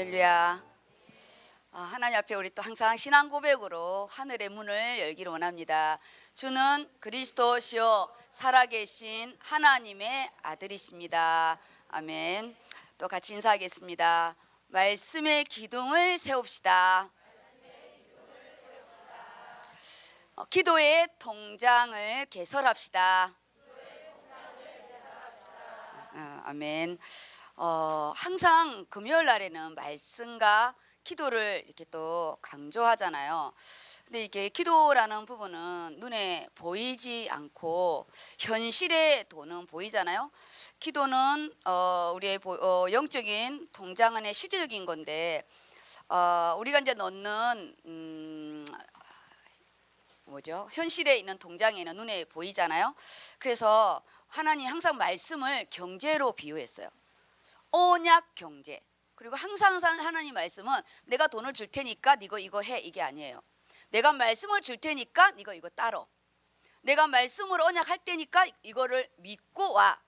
할렐루야. 하나님 앞에 우리 또 항상 신앙 고백으로 하늘의 문을 열기를 원합니다. 주는 그리스도시요 살아계신 하나님의 아들이십니다. 아멘. 또 같이 인사하겠습니다. 말씀의 기둥을 세웁시다. 기도의 통장을 개설합시다. 아멘. 항상 금요일 날에는 말씀과 기도를 이렇게 또 강조하잖아요. 근데 이게 기도라는 부분은 눈에 보이지 않고 현실의 돈은 보이잖아요. 기도는 우리의 영적인 통장 안에 실질적인 건데 우리가 이제 넣는 현실에 있는 통장에는 눈에 보이잖아요. 그래서 하나님 항상 말씀을 경제로 비유했어요. 언약 경제. 그리고 항상 하나님 말씀은 내가 돈을 줄 테니까 이거 해, 이게 아니에요. 내가 말씀을 줄 테니까 이거 따로. 내가 말씀을 언약할 테니까 이거를 믿고 와.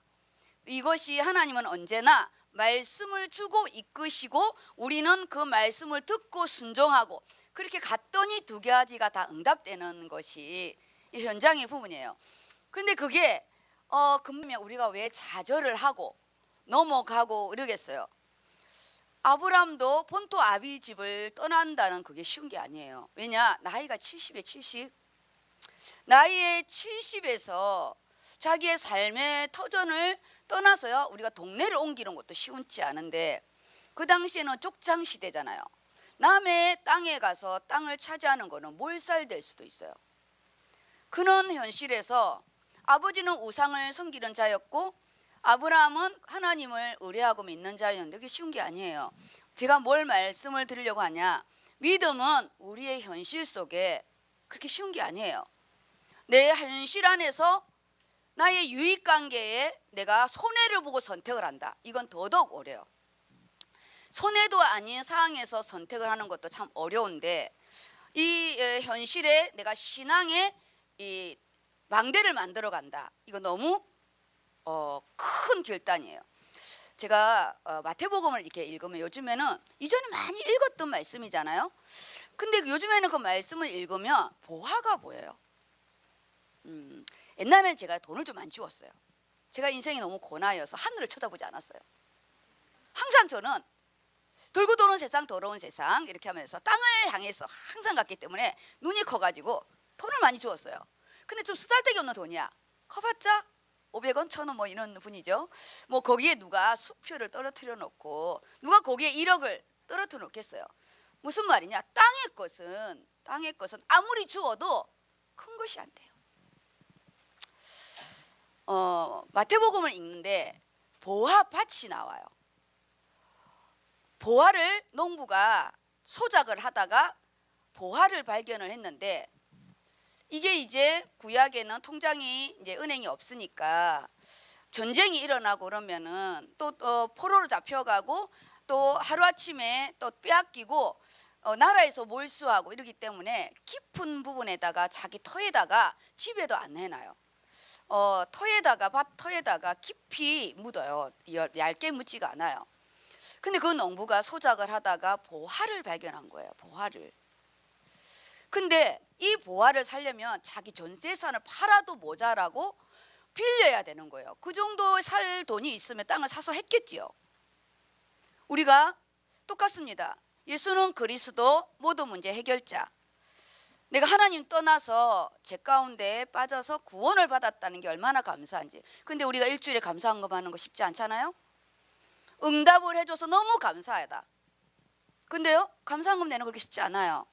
이것이 하나님은 언제나 말씀을 주고 이끄시고 우리는 그 말씀을 듣고 순종하고 그렇게 갔더니 두 가지가 다 응답되는 것이 이 현장의 부분이에요. 그런데 그게 그러면 우리가 왜 좌절을 하고 넘어가고 이러겠어요. 아브람도 본토 아비 집을 떠난다는 그게 쉬운 게 아니에요. 왜냐? 나이가 70에 70. 나이에 70에서 자기의 삶의 터전을 떠나서요. 우리가 동네를 옮기는 것도 쉬운지 않은데 그 당시에는 족장 시대잖아요. 남의 땅에 가서 땅을 차지하는 거는 몰살될 수도 있어요. 그런 현실에서 아버지는 우상을 섬기는 자였고 아브라함은 하나님을 의뢰하고 믿는 자였는데 그게 쉬운 게 아니에요. 제가 뭘 말씀을 드리려고 하냐? 믿음은 우리의 현실 속에 그렇게 쉬운 게 아니에요. 내 현실 안에서 나의 유익관계에 내가 손해를 보고 선택을 한다. 이건 더더욱 어려워요. 손해도 아닌 상황에서 선택을 하는 것도 참 어려운데 이 현실에 내가 신앙의 이 망대를 만들어 간다. 이거 너무 큰 결단이에요. 제가 마태복음을 이렇게 읽으면 요즘에는 이전에 많이 읽었던 말씀이잖아요. 근데 요즘에는 그 말씀을 읽으면 보화가 보여요. 옛날에는 제가 돈을 좀 안 주었어요. 제가 인생이 너무 고나여서 하늘을 쳐다보지 않았어요. 항상 저는 돌고 도는 세상 더러운 세상 이렇게 하면서 땅을 향해서 항상 갔기 때문에 눈이 커가지고 돈을 많이 주었어요. 근데 좀 쓰잘데기 없는 돈이야. 커봤자 500원, 1000원 뭐 이런 분이죠. 뭐 거기에 누가 수표를 떨어뜨려 놓고 누가 거기에 1억을 떨어뜨려 놓겠어요. 무슨 말이냐? 땅의 것은 아무리 주어도 큰 것이 안 돼요. 마태복음을 읽는데 보화밭이 나와요. 보화를 농부가 소작을 하다가 보화를 발견을 했는데 이게 이제 구약에는 통장이 이제 은행이 없으니까 전쟁이 일어나고 그러면은 또 포로로 잡혀가고 또 하루아침에 또 빼앗기고 나라에서 몰수하고 이러기 때문에 깊은 부분에다가 자기 터에다가 집에도 안 해놔요. 밭 터에다가 깊이 묻어요. 얇게 묻지가 않아요. 근데 그 농부가 소작을 하다가 보화를 발견한 거예요. 보화를. 근데 이 보화를 살려면 자기 전세산을 팔아도 모자라고 빌려야 되는 거예요. 그 정도 살 돈이 있으면 땅을 사서 했겠지요. 우리가 똑같습니다. 예수는 그리스도 모든 문제 해결자. 내가 하나님 떠나서 죄 가운데 빠져서 구원을 받았다는 게 얼마나 감사한지. 근데 우리가 일주일에 감사한금 하는 거 쉽지 않잖아요. 응답을 해줘서 너무 감사하다. 근데요, 감사한금 내는 거 그렇게 쉽지 않아요.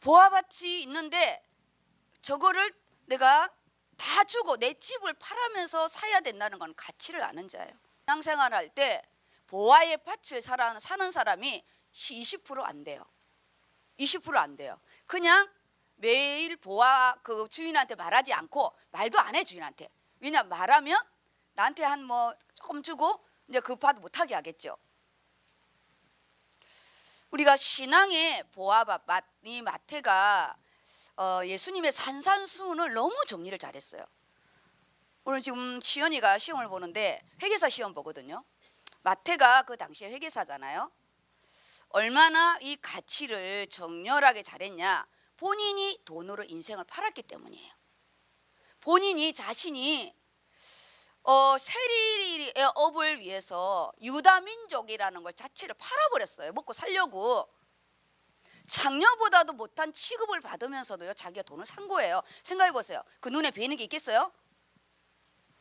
보화밭이 있는데 저거를 내가 다 주고 내 집을 팔아면서 사야 된다는 건 가치를 아는 자예요. 신앙생활할 때 보화의 밭을 사는 사람이 20%안 돼요. 20% 안 돼요. 그냥 매일 보화 그 주인한테 말하지 않고 말도 안 해 주인한테. 왜냐 말하면 나한테 한 뭐 조금 주고 이제 그 밭 못하게 하겠죠. 우리가 신앙의 보화밭 이 마태가 예수님의 산산수훈을 너무 정리를 잘했어요. 오늘 지금 시연이가 시험을 보는데 회계사 시험 보거든요. 마태가 그 당시에 회계사잖아요. 얼마나 이 가치를 정렬하게 잘했냐. 본인이 돈으로 인생을 팔았기 때문이에요. 본인이 자신이 세리의 업을 위해서 유다 민족이라는 걸 자체를 팔아버렸어요. 먹고 살려고. 장녀보다도 못한 취급을 받으면서도요, 자기가 돈을 산 거예요. 생각해 보세요. 그 눈에 뵈는 게 있겠어요?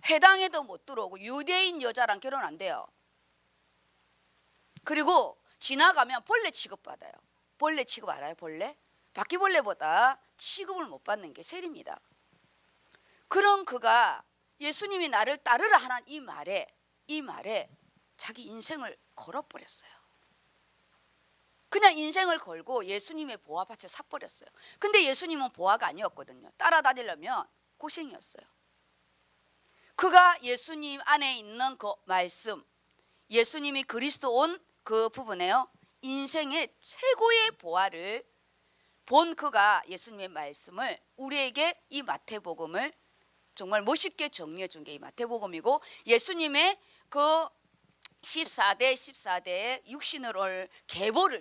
회당에도 못 들어오고 유대인 여자랑 결혼 안 돼요. 그리고 지나가면 벌레 취급받아요. 벌레 취급 알아요? 벌레? 바퀴벌레보다 취급을 못 받는 게 세리입니다. 그런 그가 예수님이 나를 따르라 하는 이 말에 자기 인생을 걸어버렸어요. 그냥 인생을 걸고 예수님의 보화밭을 사버렸어요. 근데 예수님은 보화가 아니었거든요. 따라다니려면 고생이었어요. 그가 예수님 안에 있는 그 말씀, 예수님이 그리스도 온 그 부분에요, 인생의 최고의 보화를 본 그가 예수님의 말씀을 우리에게 이 마태복음을 정말 멋있게 정리해 준 게 이 마태복음이고, 예수님의 그 14대의 육신을 올 계보를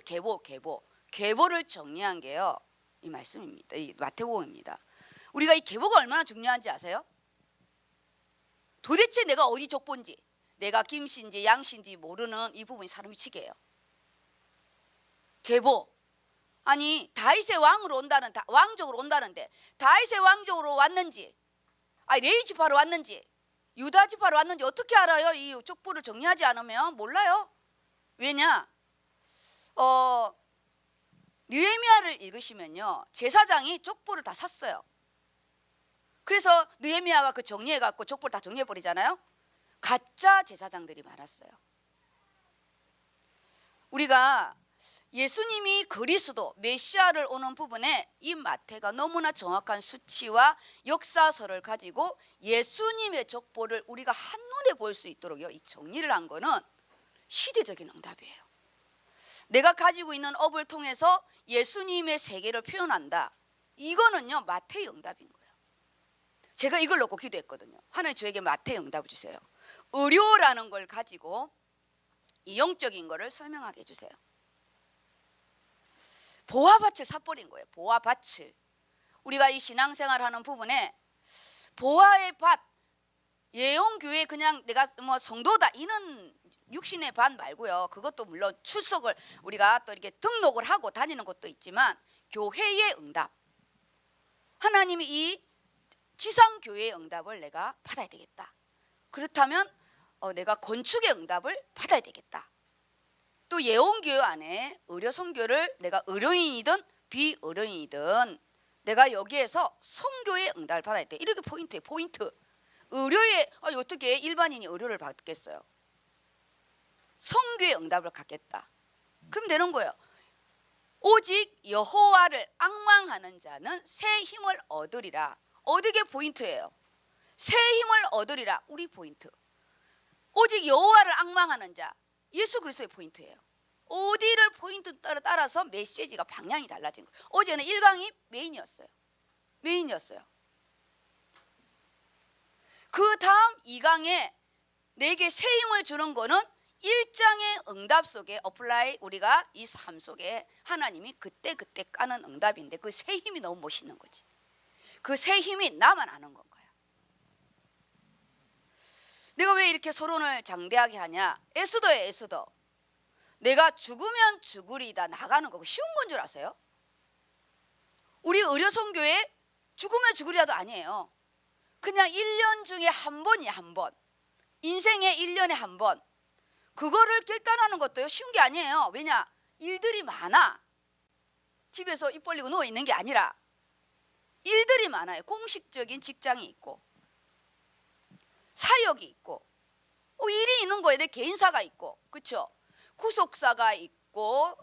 정리한 게요, 이 말씀입니다. 이 마태복음입니다. 우리가 이 계보가 얼마나 중요한지 아세요? 도대체 내가 어디 족보인지, 내가 김씨인지 양씨인지 모르는 이 부분이 사람 미치게 해요. 계보. 아니 다윗의 왕으로 온다는, 왕족으로 온다는데 다윗의 왕족으로 왔는지, 레위 지파로 왔는지, 유다 지파로 왔는지 어떻게 알아요? 이 족보를 정리하지 않으면 몰라요. 왜냐? 느헤미야를 읽으시면요, 제사장이 족보를 다 샀어요. 그래서 느헤미야가 그 정리해갖고 족보를 다 정리해버리잖아요. 가짜 제사장들이 많았어요. 우리가 예수님이 그리스도 메시아를 오는 부분에 이 마태가 너무나 정확한 수치와 역사서를 가지고 예수님의 족보를 우리가 한눈에 볼 수 있도록 이 정리를 한 거는 시대적인 응답이에요. 내가 가지고 있는 업을 통해서 예수님의 세계를 표현한다. 이거는요, 마태의 응답인 거예요. 제가 이걸 놓고 기도했거든요. 하나님 저에게 마태의 응답을 주세요. 의료라는 걸 가지고 이 영적인 거를 설명하게 해주세요. 보화밭을 사버린 거예요. 보화밭을. 우리가 이 신앙생활하는 부분에 보화의 밭, 예언교회 그냥 내가 뭐 성도다 이런 육신의 밭 말고요. 그것도 물론 출석을 우리가 또 이렇게 등록을 하고 다니는 것도 있지만, 교회의 응답, 하나님이 이 지상교회의 응답을 내가 받아야 되겠다. 그렇다면 내가 건축의 응답을 받아야 되겠다. 또 예언교회 안에 의료선교를 내가 의료인이든 비의료인이든 내가 여기에서 선교의 응답을 받아야 돼. 이렇게 포인트예요. 포인트. 의료에 어떻게 일반인이 의료를 받겠어요? 선교의 응답을 갖겠다. 그럼 되는 거예요. 오직 여호와를 앙망하는 자는 새 힘을 얻으리라. 어디게 포인트예요? 새 힘을 얻으리라. 우리 포인트. 오직 여호와를 앙망하는 자, 예수 그리스도의 포인트예요. 어디를 포인트 따라서 메시지가 방향이 달라진 거예요. 어제는 1강이 메인이었어요. 그 다음 2강에 내게 새 힘을 주는 거는 1장의 응답 속에 어플라이, 우리가 이 삶 속에 하나님이 그때 까는 응답인데, 그 새 힘이 너무 멋있는 거지. 그 새 힘이 나만 아는 건 거야. 내가 왜 이렇게 서론을 장대하게 하냐? 에스더예요. 에스더. 내가 죽으면 죽으리다 나가는 거고 쉬운 건 줄 아세요? 우리 의료선교회 죽으면 죽으리다도 아니에요. 그냥 1년 중에 한 번이야. 한 번. 인생의 1년에 한 번. 그거를 결단하는 것도요, 쉬운 게 아니에요. 왜냐? 일들이 많아. 집에서 입 벌리고 누워 있는 게 아니라 일들이 많아요. 공식적인 직장이 있고 사역이 있고 일이 있는 거에 대해 개인사가 있고, 그렇죠? 구속사가 있고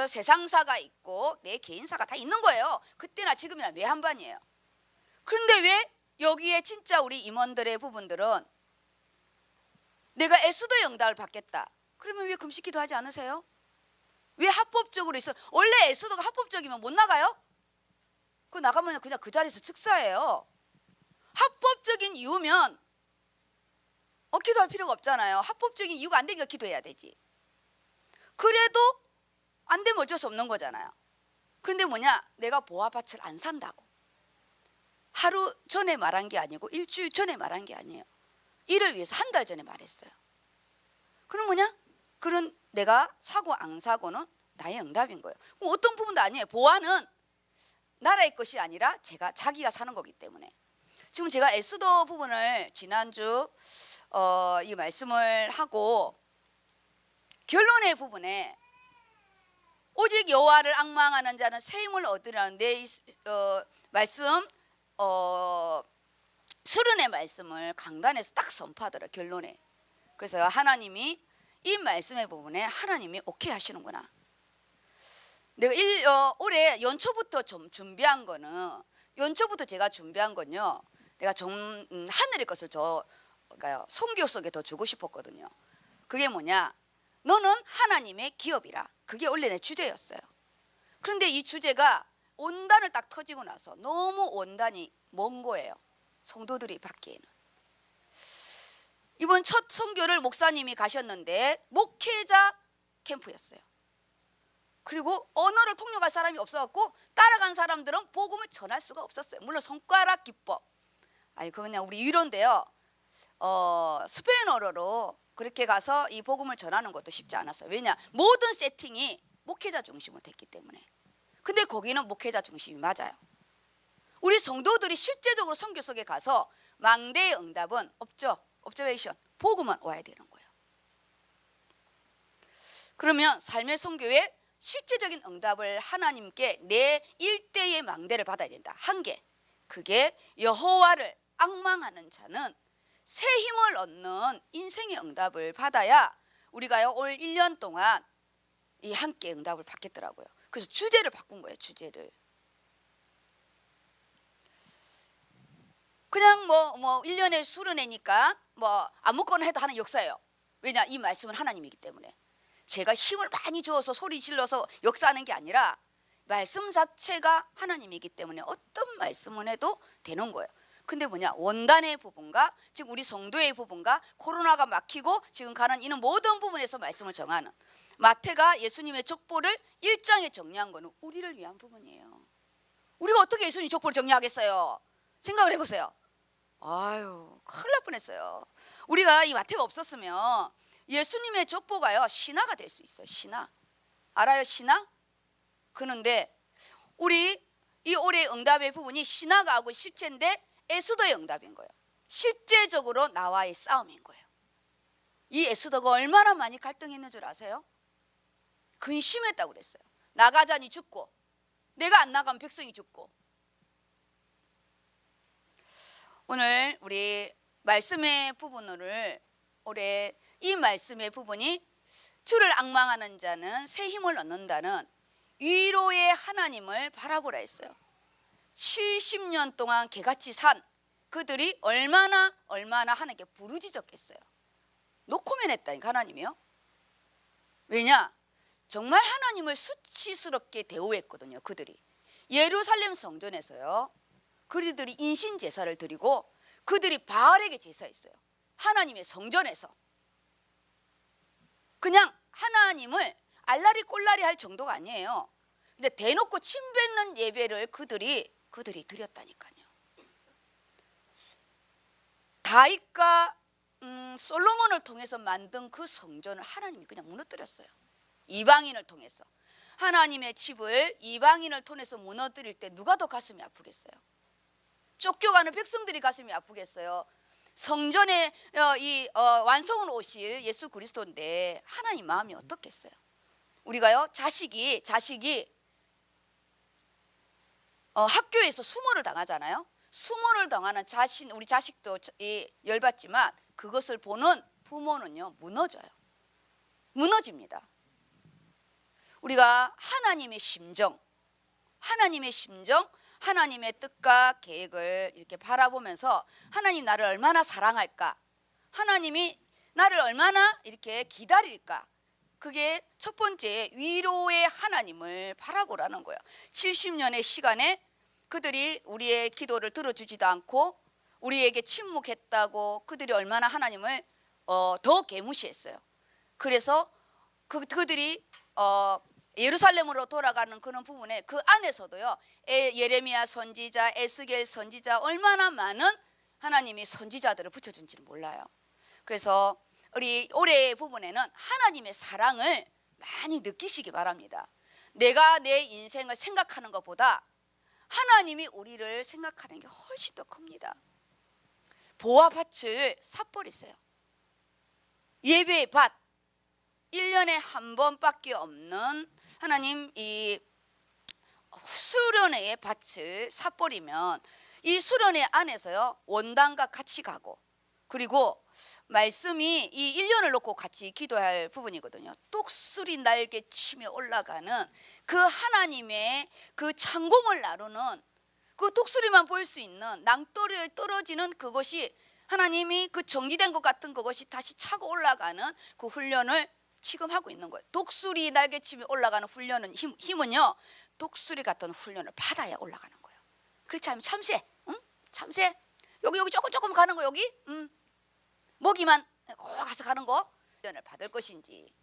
세상사가 있고 내 개인사가 다 있는 거예요. 그때나 지금이나 매한반이에요. 그런데 왜 여기에 진짜 우리 임원들의 부분들은 내가 에스더의 응답을 받겠다. 그러면 왜 금식기도 하지 않으세요? 왜 합법적으로 있어? 원래 에스더가 합법적이면 못 나가요? 그 나가면 그냥 그 자리에서 즉사예요. 합법적인 이유면 기도할 필요가 없잖아요. 합법적인 이유가 안 되니까 기도해야 되지. 그래도 안 되면 어쩔 수 없는 거잖아요. 그런데 뭐냐, 내가 보아밭을 안 산다고 하루 전에 말한 게 아니고 일주일 전에 말한 게 아니에요. 이를 위해서 한 달 전에 말했어요. 그럼 뭐냐, 그런 내가 사고 안 사고는 나의 응답인 거예요. 어떤 부분도 아니에요. 보아는 나라의 것이 아니라 자기가 사는 거기 때문에. 지금 제가 에스더 부분을 지난주 이 말씀을 하고 결론의 부분에 오직 여호와를 앙망하는 자는 새 힘을 얻으라는데 말씀 수련의 말씀을 강단에서 딱 선포하더라, 결론에. 그래서 하나님이 이 말씀의 부분에 하나님이 오케이 하시는구나. 내가 올해 연초부터 좀 준비한 거는, 연초부터 제가 준비한 건요, 내가 하늘의 것을 선교 속에 더 주고 싶었거든요. 그게 뭐냐, 너는 하나님의 기업이라. 그게 원래 내 주제였어요. 그런데 이 주제가 원단을 딱 터지고 나서 너무 원단이 먼 거예요, 성도들이 받기에는. 이번 첫 선교를 목사님이 가셨는데 목회자 캠프였어요. 그리고 언어를 통역할 사람이 없어갖고 따라간 사람들은 복음을 전할 수가 없었어요. 물론 손가락 기법, 그거 그냥 우리 위로인데요, 스페인어로 그렇게 가서 이 복음을 전하는 것도 쉽지 않았어요. 왜냐, 모든 세팅이 목회자 중심으로 됐기 때문에. 근데 거기는 목회자 중심이 맞아요. 우리 성도들이 실제적으로 선교 속에 가서 망대의 응답은 없죠. observation, 복음은 와야 되는 거예요. 그러면 삶의 선교에 실제적인 응답을 하나님께 내 일대의 망대를 받아야 된다. 한 개, 그게 여호와를 앙망하는 자는 새 힘을 얻는 인생의 응답을 받아야 우리가요 올 1년 동안 이 함께 응답을 받겠더라고요. 그래서 주제를 바꾼 거예요. 주제를 그냥 뭐 1년에 수련회니까 아무거나 해도 하는 역사예요. 왜냐, 이 말씀은 하나님이기 때문에. 제가 힘을 많이 주어서 소리 질러서 역사하는 게 아니라 말씀 자체가 하나님이기 때문에 어떤 말씀을 해도 되는 거예요. 근데 뭐냐, 원단의 부분과 지금 우리 성도의 부분과 코로나가 막히고 지금 가는 이는 모든 부분에서 말씀을 정하는, 마태가 예수님의 족보를 1장에 정리한 거는 우리를 위한 부분이에요. 우리가 어떻게 예수님 족보를 정리하겠어요? 생각을 해보세요. 큰일 날 뻔했어요. 우리가 이 마태가 없었으면 예수님의 족보가요 신화가 될 수 있어요. 신화 알아요? 신화? 그런데 우리 이 올해 응답의 부분이 신화가 하고 실제인데 에스더의 응답인 거예요. 실제적으로 나와의 싸움인 거예요. 이 에스더가 얼마나 많이 갈등했는 줄 아세요? 근심했다고 그랬어요. 나가자니 죽고, 내가 안 나가면 백성이 죽고. 오늘 우리 말씀의 부분을 올해 이 말씀의 부분이 주를 앙망하는 자는 새 힘을 얻는다는 위로의 하나님을 바라보라 했어요. 70년 동안 개같이 산 그들이 얼마나 하나님께 부르짖었겠어요. 노코멘 했다니까 하나님이요. 왜냐, 정말 하나님을 수치스럽게 대우했거든요. 그들이 예루살렘 성전에서요, 그들이 인신 제사를 드리고 그들이 바알에게 제사했어요. 하나님의 성전에서. 그냥 하나님을 알라리 꼴라리 할 정도가 아니에요. 근데 대놓고 침뱉는 예배를 그들이 드렸다니까요. 다윗과 솔로몬을 통해서 만든 그 성전을 하나님이 그냥 무너뜨렸어요. 이방인을 통해서. 하나님의 집을 이방인을 통해서 무너뜨릴 때 누가 더 가슴이 아프겠어요? 쫓겨가는 백성들이 가슴이 아프겠어요? 성전에 완성을 오실 예수 그리스도인데 하나님 마음이 어떻겠어요? 우리가요, 자식이 학교에서 수모를 당하잖아요. 수모를 당하는 우리 자식도 열받지만 그것을 보는 부모는요 무너집니다. 우리가 하나님의 심정, 하나님의 뜻과 계획을 이렇게 바라보면서 하나님 나를 얼마나 사랑할까, 하나님이 나를 얼마나 이렇게 기다릴까, 그게 첫 번째 위로의 하나님을 바라보라는 거예요. 70년의 시간에 그들이 우리의 기도를 들어주지도 않고 우리에게 침묵했다고 그들이 얼마나 하나님을 더 개무시했어요. 그래서 그들이 예루살렘으로 돌아가는 그런 부분에 그 안에서도요, 예레미야 선지자, 에스겔 선지자, 얼마나 많은 하나님이 선지자들을 붙여준지는 몰라요. 그래서 우리 올해의 부분에는 하나님의 사랑을 많이 느끼시기 바랍니다. 내가 내 인생을 생각하는 것보다 하나님이 우리를 생각하는 게 훨씬 더 큽니다. 보화밭을 삽버리세요. 예배의 밭, 1년에 한 번밖에 없는 하나님 이 수련회의 밭을 삽버리면 이 수련회 안에서요, 원단과 같이 가고, 그리고 말씀이 이 1년을 놓고 같이 기도할 부분이거든요. 똑수리 날개 치며 올라가는 그 하나님의 그 창공을 나누는 그 독수리만 볼 수 있는 낭떠러에 떨어지는 그것이 하나님이 그 정리된 것 같은 그것이 다시 차고 올라가는 그 훈련을 지금 하고 있는 거예요. 독수리 날개치며 올라가는 훈련은 힘은요, 독수리 같은 훈련을 받아야 올라가는 거예요. 그렇지 않으면 참새, 참새 여기 조금 가는 거 여기, 먹이만 가서 가는 거 훈련을 받을 것인지,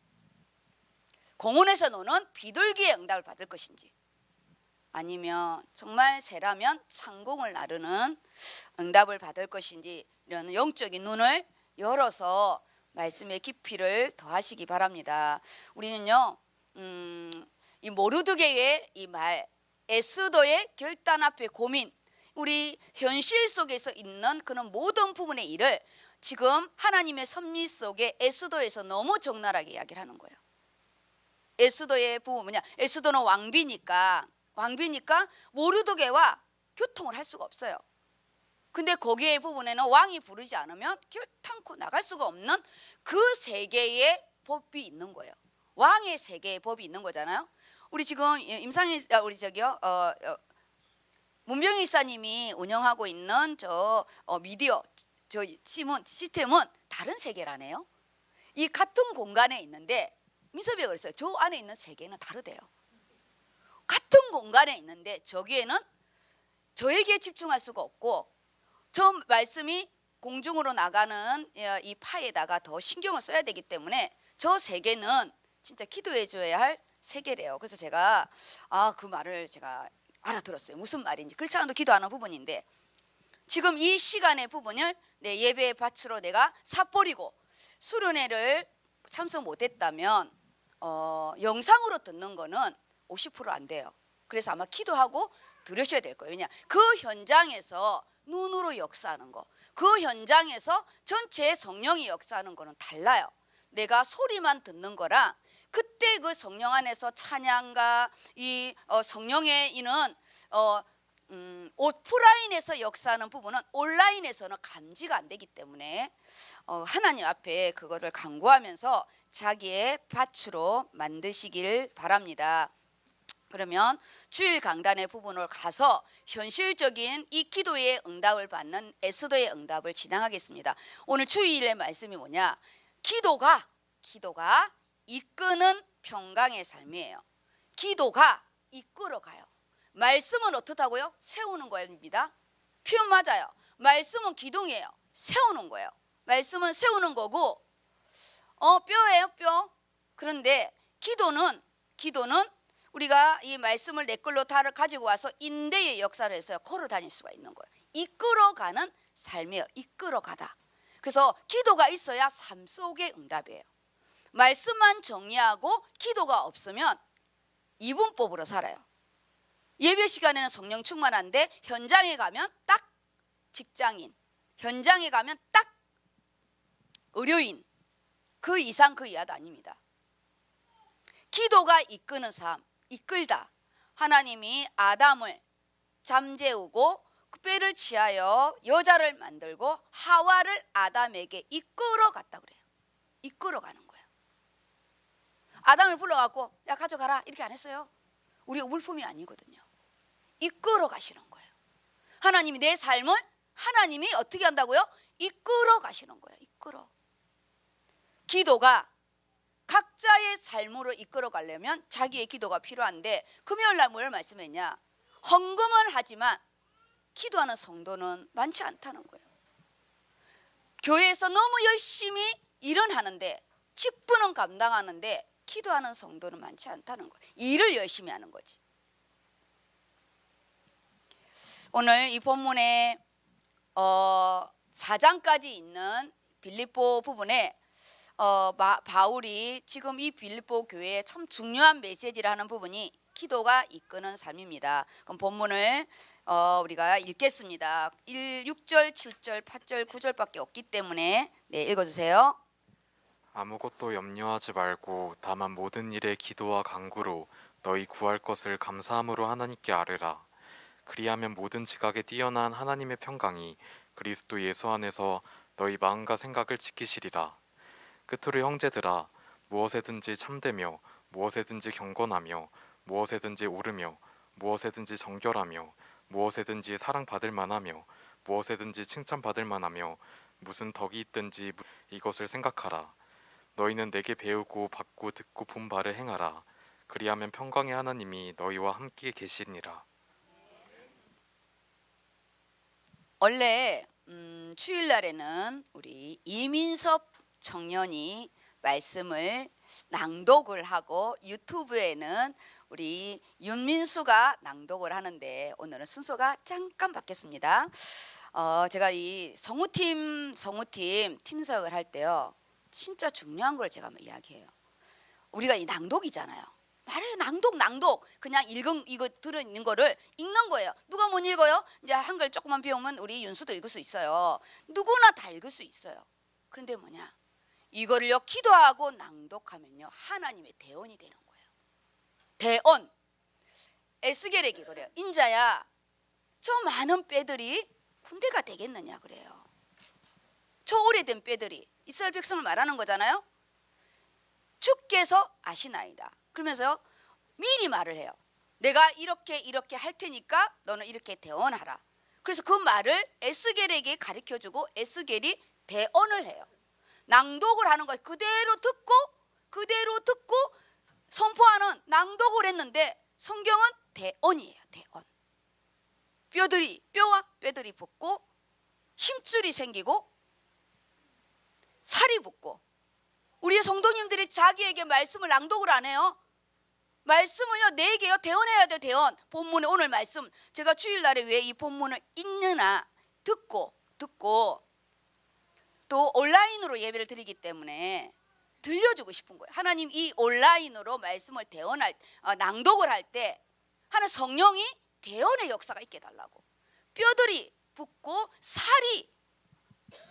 공원에서 노는 비둘기의 응답을 받을 것인지, 아니면 정말 새라면 창공을 나르는 응답을 받을 것인지, 이런 영적인 눈을 열어서 말씀의 깊이를 더하시기 바랍니다. 우리는요, 이 모르드게의 이 말, 에스더의 결단 앞에 고민, 우리 현실 속에서 있는 그런 모든 부분의 일을 지금 하나님의 섭리 속에 에스더에서 너무 적나라하게 이야기를 하는 거예요. 에스더의 부분 뭐냐? 에스더는 왕비니까 모르드게와 교통을 할 수가 없어요. 근데 거기에 부분에는 왕이 부르지 않으면 결탄코 나갈 수가 없는 그 세계의 법이 있는 거예요. 왕의 세계의 법이 있는 거잖아요. 우리 지금 우리 저기요 문병희 이사님이 운영하고 있는 저 미디어 저 시스템은 다른 세계라네요. 이 같은 공간에 있는데 민섭이가 그랬어요. 저 안에 있는 세계는 다르대요. 같은 공간에 있는데 저기에는 저에게 집중할 수가 없고, 저 말씀이 공중으로 나가는 이 파에다가 더 신경을 써야 되기 때문에 저 세계는 진짜 기도해 줘야 할 세계래요. 그래서 제가 그 말을 제가 알아들었어요. 무슨 말인지. 그렇지 않아도 기도하는 부분인데, 지금 이 시간의 부분을 내 예배의 밭으로 내가 삽버리고 수련회를 참석 못했다면 영상으로 듣는 거는 50%안 돼요. 그래서 아마 기도하고 들으셔야 될 거예요. 왜냐, 그 현장에서 눈으로 역사하는 거, 그 현장에서 전체 성령이 역사하는 거는 달라요. 내가 소리만 듣는 거랑 그때 그 성령 안에서 찬양과 이 성령의 이는 오프라인에서 역사하는 부분은 온라인에서는 감지가 안 되기 때문에 하나님 앞에 그것을 간구하면서 자기의 밭으로 만드시길 바랍니다. 그러면 주일 강단의 부분을 가서 현실적인 이 기도의 응답을 받는 에스더의 응답을 진행하겠습니다. 오늘 주일의 말씀이 뭐냐? 기도가 이끄는 평강의 삶이에요. 기도가 이끌어가요. 말씀은 어떻다고요? 세우는 거입니다. 표현 맞아요. 말씀은 기둥이에요. 세우는 거예요. 말씀은 세우는 거고, 뼈예요, 뼈. 그런데 기도는 우리가 이 말씀을 내 걸로 다 가지고 와서 인대의 역사를 해서 걸어 다닐 수가 있는 거예요. 이끌어가는 삶이에요. 이끌어가다. 그래서 기도가 있어야 삶 속의 응답이에요. 말씀만 정리하고 기도가 없으면 이분법으로 살아요. 예배 시간에는 성령 충만한데 현장에 가면 딱 직장인, 현장에 가면 딱 의료인, 그 이상 그 이하도 아닙니다. 기도가 이끄는 삶, 이끌다. 하나님이 아담을 잠재우고 그 뼈를 취하여 여자를 만들고 하와를 아담에게 이끌어 갔다 그래요. 이끌어 가는 거예요. 아담을 불러갖고 야 가져가라 이렇게 안 했어요. 우리가 물품이 아니거든요. 이끌어 가시는 거예요. 하나님이 내 삶을 하나님이 어떻게 한다고요? 이끌어 가시는 거예요. 이끌어. 기도가 각자의 삶으로 이끌어 가려면 자기의 기도가 필요한데, 금요일 날 뭘 말씀했냐? 헌금을 하지만 기도하는 성도는 많지 않다는 거예요. 교회에서 너무 열심히 일은 하는데 직분은 감당하는데 기도하는 성도는 많지 않다는 거예요. 일을 열심히 하는 거지. 오늘 이 본문에 4장까지 있는 빌립보 부분에 바울이 지금 이 빌립보 교회에 참 중요한 메시지를 하는 부분이 기도가 이끄는 삶입니다. 그럼 본문을 우리가 읽겠습니다. 6절, 7절, 8절, 9절밖에 없기 때문에 읽어주세요. 아무것도 염려하지 말고 다만 모든 일에 기도와 간구로 너희 구할 것을 감사함으로 하나님께 아뢰라. 그리하면 모든 지각에 뛰어난 하나님의 평강이 그리스도 예수 안에서 너희 마음과 생각을 지키시리라. 끝으로 형제들아, 무엇에든지 참되며 무엇에든지 경건하며 무엇에든지 옳으며 무엇에든지 정결하며 무엇에든지 사랑받을 만하며 무엇에든지 칭찬받을 만하며 무슨 덕이 있든지 이것을 생각하라. 너희는 내게 배우고 받고 듣고 본 바를 행하라. 그리하면 평강의 하나님이 너희와 함께 계시니라. 원래 주일날에는 우리 이민섭 청년이 말씀을 낭독을 하고 유튜브에는 우리 윤민수가 낭독을 하는데 오늘은 순서가 잠깐 바뀌었습니다. 제가 이 성우팀 팀석을 할 때요, 진짜 중요한 걸 제가 한번 이야기해요. 우리가 이 낭독이잖아요. 말해요. 낭독. 그냥 이거 들어있는 거를 읽는 거예요. 누가 못 읽어요? 이제 한글 조금만 배우면 우리 윤수도 읽을 수 있어요. 누구나 다 읽을 수 있어요. 그런데 뭐냐? 이거를요, 기도하고 낭독하면요, 하나님의 대언이 되는 거예요. 대언. 에스겔에게 그래요. 인자야, 저 많은 뼈들이 군대가 되겠느냐 그래요. 저 오래된 뼈들이 이스라엘 백성을 말하는 거잖아요. 주께서 아시나이다. 그러면서요, 미리 말을 해요. 내가 이렇게 할 테니까 너는 이렇게 대언하라. 그래서 그 말을 에스겔에게 가르쳐주고 에스겔이 대언을 해요. 낭독을 하는 거 그대로 듣고 선포하는 낭독을 했는데 성경은 대언이에요. 대언. 뼈와 뼈들이 붙고 힘줄이 생기고 살이 붙고, 우리의 성도님들이 자기에게 말씀을 낭독을 안 해요. 말씀을요, 내게요 대언해야 돼요. 대언. 본문에 오늘 말씀, 제가 주일날에 왜 이 본문을 읽느냐, 듣고 또 온라인으로 예배를 드리기 때문에 들려주고 싶은 거예요. 하나님 이 온라인으로 말씀을 낭독을 할 때 하나님 성령이 대언의 역사가 있게 해달라고. 뼈들이 붙고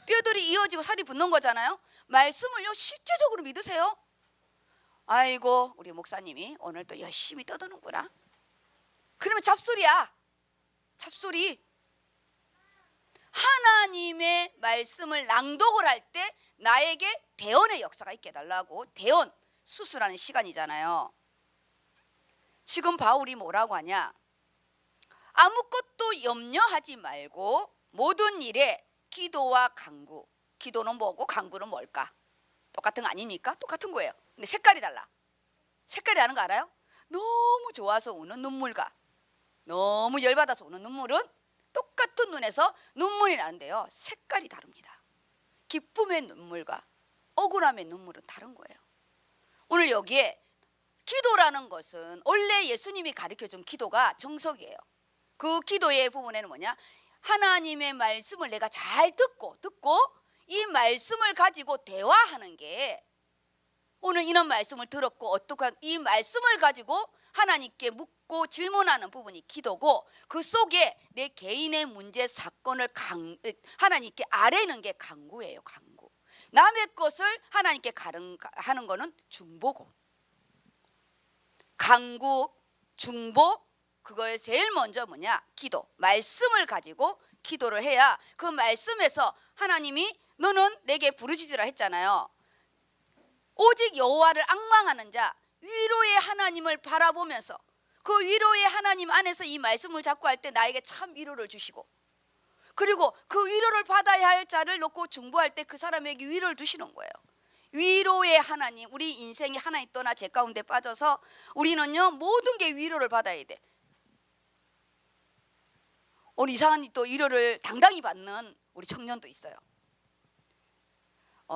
뼈들이 이어지고 살이 붙는 거잖아요. 말씀을요 실제적으로 믿으세요. 아이고, 우리 목사님이 오늘 또 열심히 떠드는구나. 그러면 잡소리야. 잡소리. 하나님의 말씀을 낭독을 할 때 나에게 대언의 역사가 있게 해달라고. 대언, 수술하는 시간이잖아요. 지금 바울이 뭐라고 하냐? 아무것도 염려하지 말고 모든 일에 기도와 간구. 기도는 뭐고 간구는 뭘까? 똑같은 거 아닙니까? 똑같은 거예요. 근데 색깔이 달라. 색깔이 다른 거 알아요? 너무 좋아서 우는 눈물과 너무 열받아서 우는 눈물은 똑같은 눈에서 눈물이 나는데요, 색깔이 다릅니다. 기쁨의 눈물과 억울함의 눈물은 다른 거예요. 오늘 여기에 기도라는 것은 원래 예수님이 가르쳐준 기도가 정석이에요. 그 기도의 부분에는 뭐냐? 하나님의 말씀을 내가 잘 듣고 이 말씀을 가지고 대화하는 게, 오늘 이런 말씀을 들었고 어떻게 이 말씀을 가지고 하나님께 묻고 질문하는 부분이 기도고, 그 속에 내 개인의 문제 사건을 하나님께 아뢰는 게 간구예요. 간구. 남의 것을 하나님께 하는 거는 중보고, 간구, 중보, 그거에 제일 먼저 뭐냐? 기도. 말씀을 가지고 기도를 해야 그 말씀에서 하나님이 너는 내게 부르짖으라 했잖아요. 오직 여호와를 앙망하는 자, 위로의 하나님을 바라보면서 그 위로의 하나님 안에서 이 말씀을 잡고 할 때 나에게 참 위로를 주시고, 그리고 그 위로를 받아야 할 자를 놓고 중보할 때 그 사람에게 위로를 주시는 거예요. 위로의 하나님. 우리 인생이 하나님 떠나 죄 가운데 빠져서 우리는요 모든 게 위로를 받아야 돼. 오늘 이상한 또 위로를 당당히 받는 우리 청년도 있어요.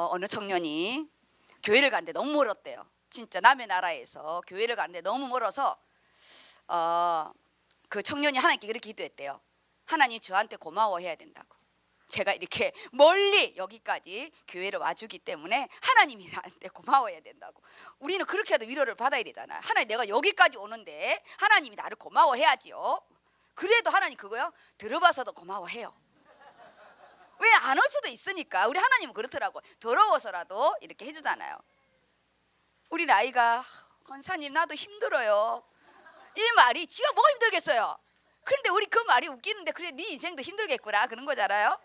어느 청년이 교회를 가는데 너무 멀었대요. 진짜 남의 나라에서 교회를 가는데 너무 멀어서 그 청년이 하나님께 그렇게 기도했대요. 하나님 저한테 고마워해야 된다고. 제가 이렇게 멀리 여기까지 교회를 와주기 때문에 하나님이 나한테 고마워해야 된다고. 우리는 그렇게 해도 위로를 받아야 되잖아요. 하나님 내가 여기까지 오는데 하나님이 나를 고마워해야지요. 그래도 하나님 그거요? 들어봐서도 고마워해요. 왜 안 올 수도 있으니까. 우리 하나님은 그렇더라고. 더러워서라도 이렇게 해주잖아요. 우리 아이가 권사님 나도 힘들어요. 이 말이 지가 뭐가 힘들겠어요. 그런데 우리 그 말이 웃기는데 그래 네 인생도 힘들겠구나 그런 거잖아요.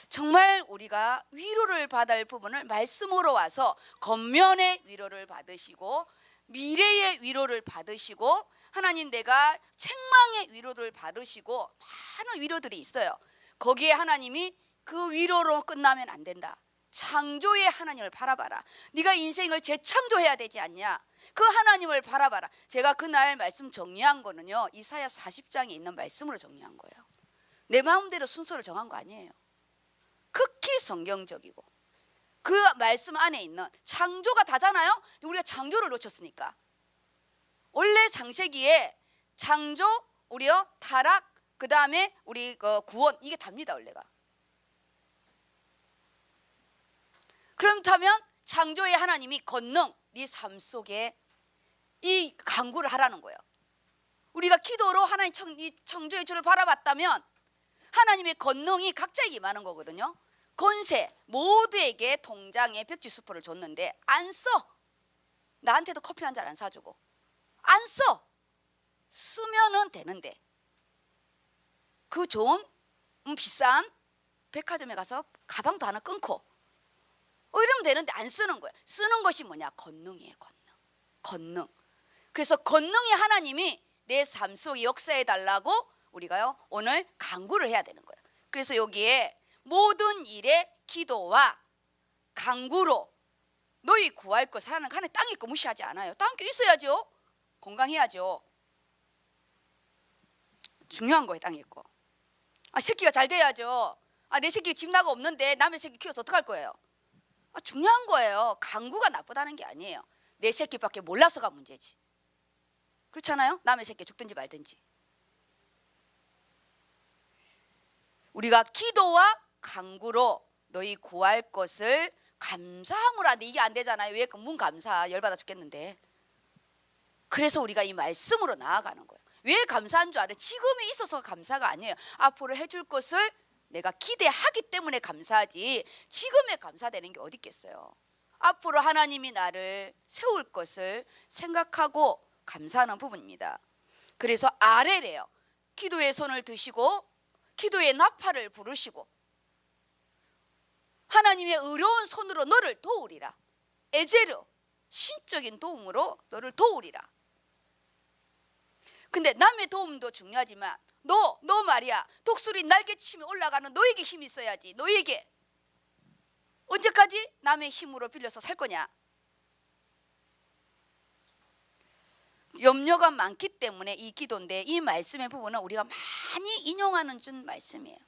정말 우리가 위로를 받아야 할 부분을 말씀으로 와서 겉면의 위로를 받으시고 미래의 위로를 받으시고 하나님 내가 책망의 위로를 받으시고 많은 위로들이 있어요. 거기에 하나님이 그 위로로 끝나면 안 된다. 창조의 하나님을 바라봐라. 네가 인생을 재창조해야 되지 않냐. 그 하나님을 바라봐라. 제가 그날 말씀 정리한 거는요 이사야 40장에 있는 말씀으로 정리한 거예요. 내 마음대로 순서를 정한 거 아니에요. 극히 성경적이고 그 말씀 안에 있는 창조가 다잖아요. 우리가 창조를 놓쳤으니까. 원래 창세기에 창조, 우리요 타락, 그 다음에 우리 구원 이게 답니다 원래가. 그렇다면 창조의 하나님이 권능 네 삶 속에 이 간구를 하라는 거예요. 우리가 기도로 하나님 창조의 주를 바라봤다면 하나님의 권능이 각자에게 임하는 거거든요. 권세 모두에게 통장에 벽지수포를 줬는데 안 써. 나한테도 커피 한 잔 안 사주고 안 써. 쓰면은 되는데 그 좋은 비싼 백화점에 가서 가방도 하나 끊고 이러면 되는데 안 쓰는 거예요. 쓰는 것이 뭐냐? 권능이에요. 권능. 그래서 권능의 하나님이 내 삶 속에 역사해 달라고 우리가요 오늘 간구를 해야 되는 거예요. 그래서 여기에 모든 일에 기도와 간구로 너희 구할 것을 하나님 하나님 땅에 있고 무시하지 않아요. 땅에 있어야죠. 건강해야죠. 중요한 거예요. 땅에 있고. 새끼가 잘 돼야죠. 내 새끼 집 나가 없는데 남의 새끼 키워서 어떡할 거예요. 중요한 거예요. 간구가 나쁘다는 게 아니에요. 내 새끼밖에 몰라서가 문제지. 그렇잖아요. 남의 새끼 죽든지 말든지. 우리가 기도와 간구로 너희 구할 것을 감사함으로 하는데 이게 안 되잖아요. 왜 문 감사 열받아 죽겠는데. 그래서 우리가 이 말씀으로 나아가는 거예요. 왜 감사한 줄 알아요? 지금이 있어서 감사가 아니에요. 앞으로 해줄 것을 내가 기대하기 때문에 감사하지 지금에 감사되는 게 어디 있겠어요. 앞으로 하나님이 나를 세울 것을 생각하고 감사하는 부분입니다. 그래서 아래래요. 기도의 손을 드시고 기도의 나팔을 부르시고 하나님의 의로운 손으로 너를 도우리라. 에제르 신적인 도움으로 너를 도우리라. 근데 남의 도움도 중요하지만 너 말이야 독수리 날개치며 올라가는 너에게 힘이 있어야지. 너에게 언제까지 남의 힘으로 빌려서 살 거냐. 염려가 많기 때문에 이 기도인데 이 말씀의 부분은 우리가 많이 인용하는 준 말씀이에요.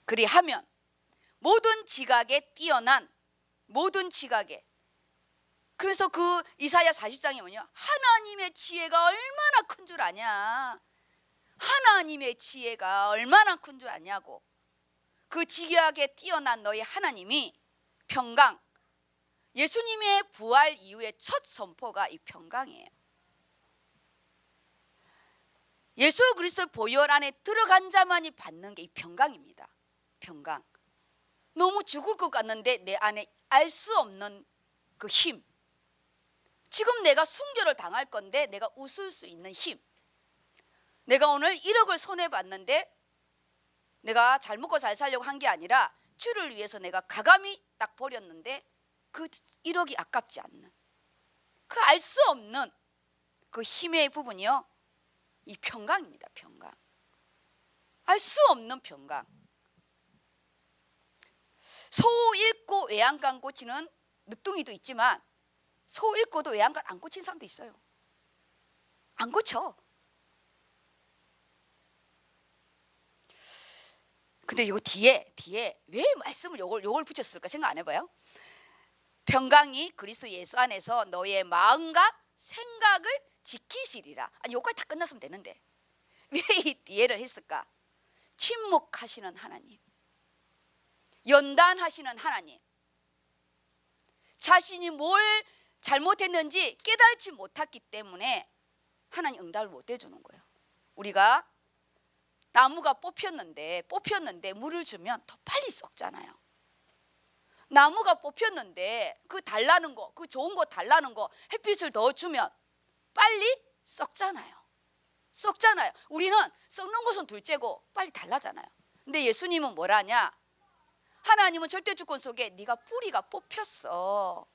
그리하면 모든 지각에 뛰어난 모든 지각에 그래서 그 이사야 40장이 뭐냐 하나님의 지혜가 얼마나 큰 줄 아냐. 하나님의 지혜가 얼마나 큰 줄 아냐고. 그 지각에 뛰어난 너희 하나님이 평강 예수님의 부활 이후의 첫 선포가 이 평강이에요. 예수 그리스도의 보혈 안에 들어간 자만이 받는 게 이 평강입니다. 평강. 너무 죽을 것 같는데 내 안에 알 수 없는 그 힘. 지금 내가 순교를 당할 건데 내가 웃을 수 있는 힘. 내가 오늘 1억을 손해봤는데 내가 잘 먹고 잘 살려고 한 게 아니라 주를 위해서 내가 가감히 딱 버렸는데 그 1억이 아깝지 않는 그 알 수 없는 그 힘의 부분이요. 이 평강입니다. 평강. 알 수 없는 평강. 소 잃고 외양간 꽂히는 늦둥이도 있지만 소 잃고도 외양간 안 꽂힌 사람도 있어요. 안 꽂혀. 근데 이거 뒤에 왜 말씀을 요걸 붙였을까 생각 안 해봐요? 평강이 그리스도 예수 안에서 너의 마음과 생각을 지키시리라. 아니 요까지 다 끝났으면 되는데 왜 이 뒤에를 했을까? 침묵하시는 하나님, 연단하시는 하나님, 자신이 뭘 잘못했는지 깨달지 못했기 때문에 하나님 응답을 못 해주는 거예요. 우리가 나무가 뽑혔는데 물을 주면 더 빨리 썩잖아요. 나무가 뽑혔는데 그 달라는 거, 그 좋은 거 달라는 거 햇빛을 더 주면 빨리 썩잖아요. 우리는 썩는 것은 둘째고 빨리 달라잖아요. 근데 예수님은 뭐라 하냐? 하나님은 절대주권 속에 네가 뿌리가 뽑혔어.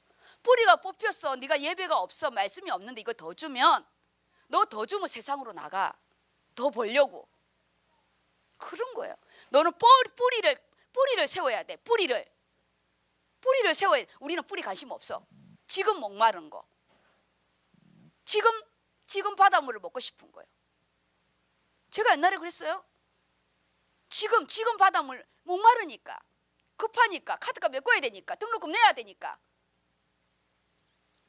네가 예배가 없어. 말씀이 없는데 이거 더 주면 너 더 주면 세상으로 나가. 더 벌려고. 그런 거예요. 너는 뿌리를 세워야 돼. 뿌리를 세워야 돼. 우리는 뿌리 관심 없어. 지금 목마른 거. 지금 바닷물을 먹고 싶은 거예요. 제가 옛날에 그랬어요. 지금 바닷물 목마르니까, 급하니까, 카드값 메꿔야 되니까, 등록금 내야 되니까,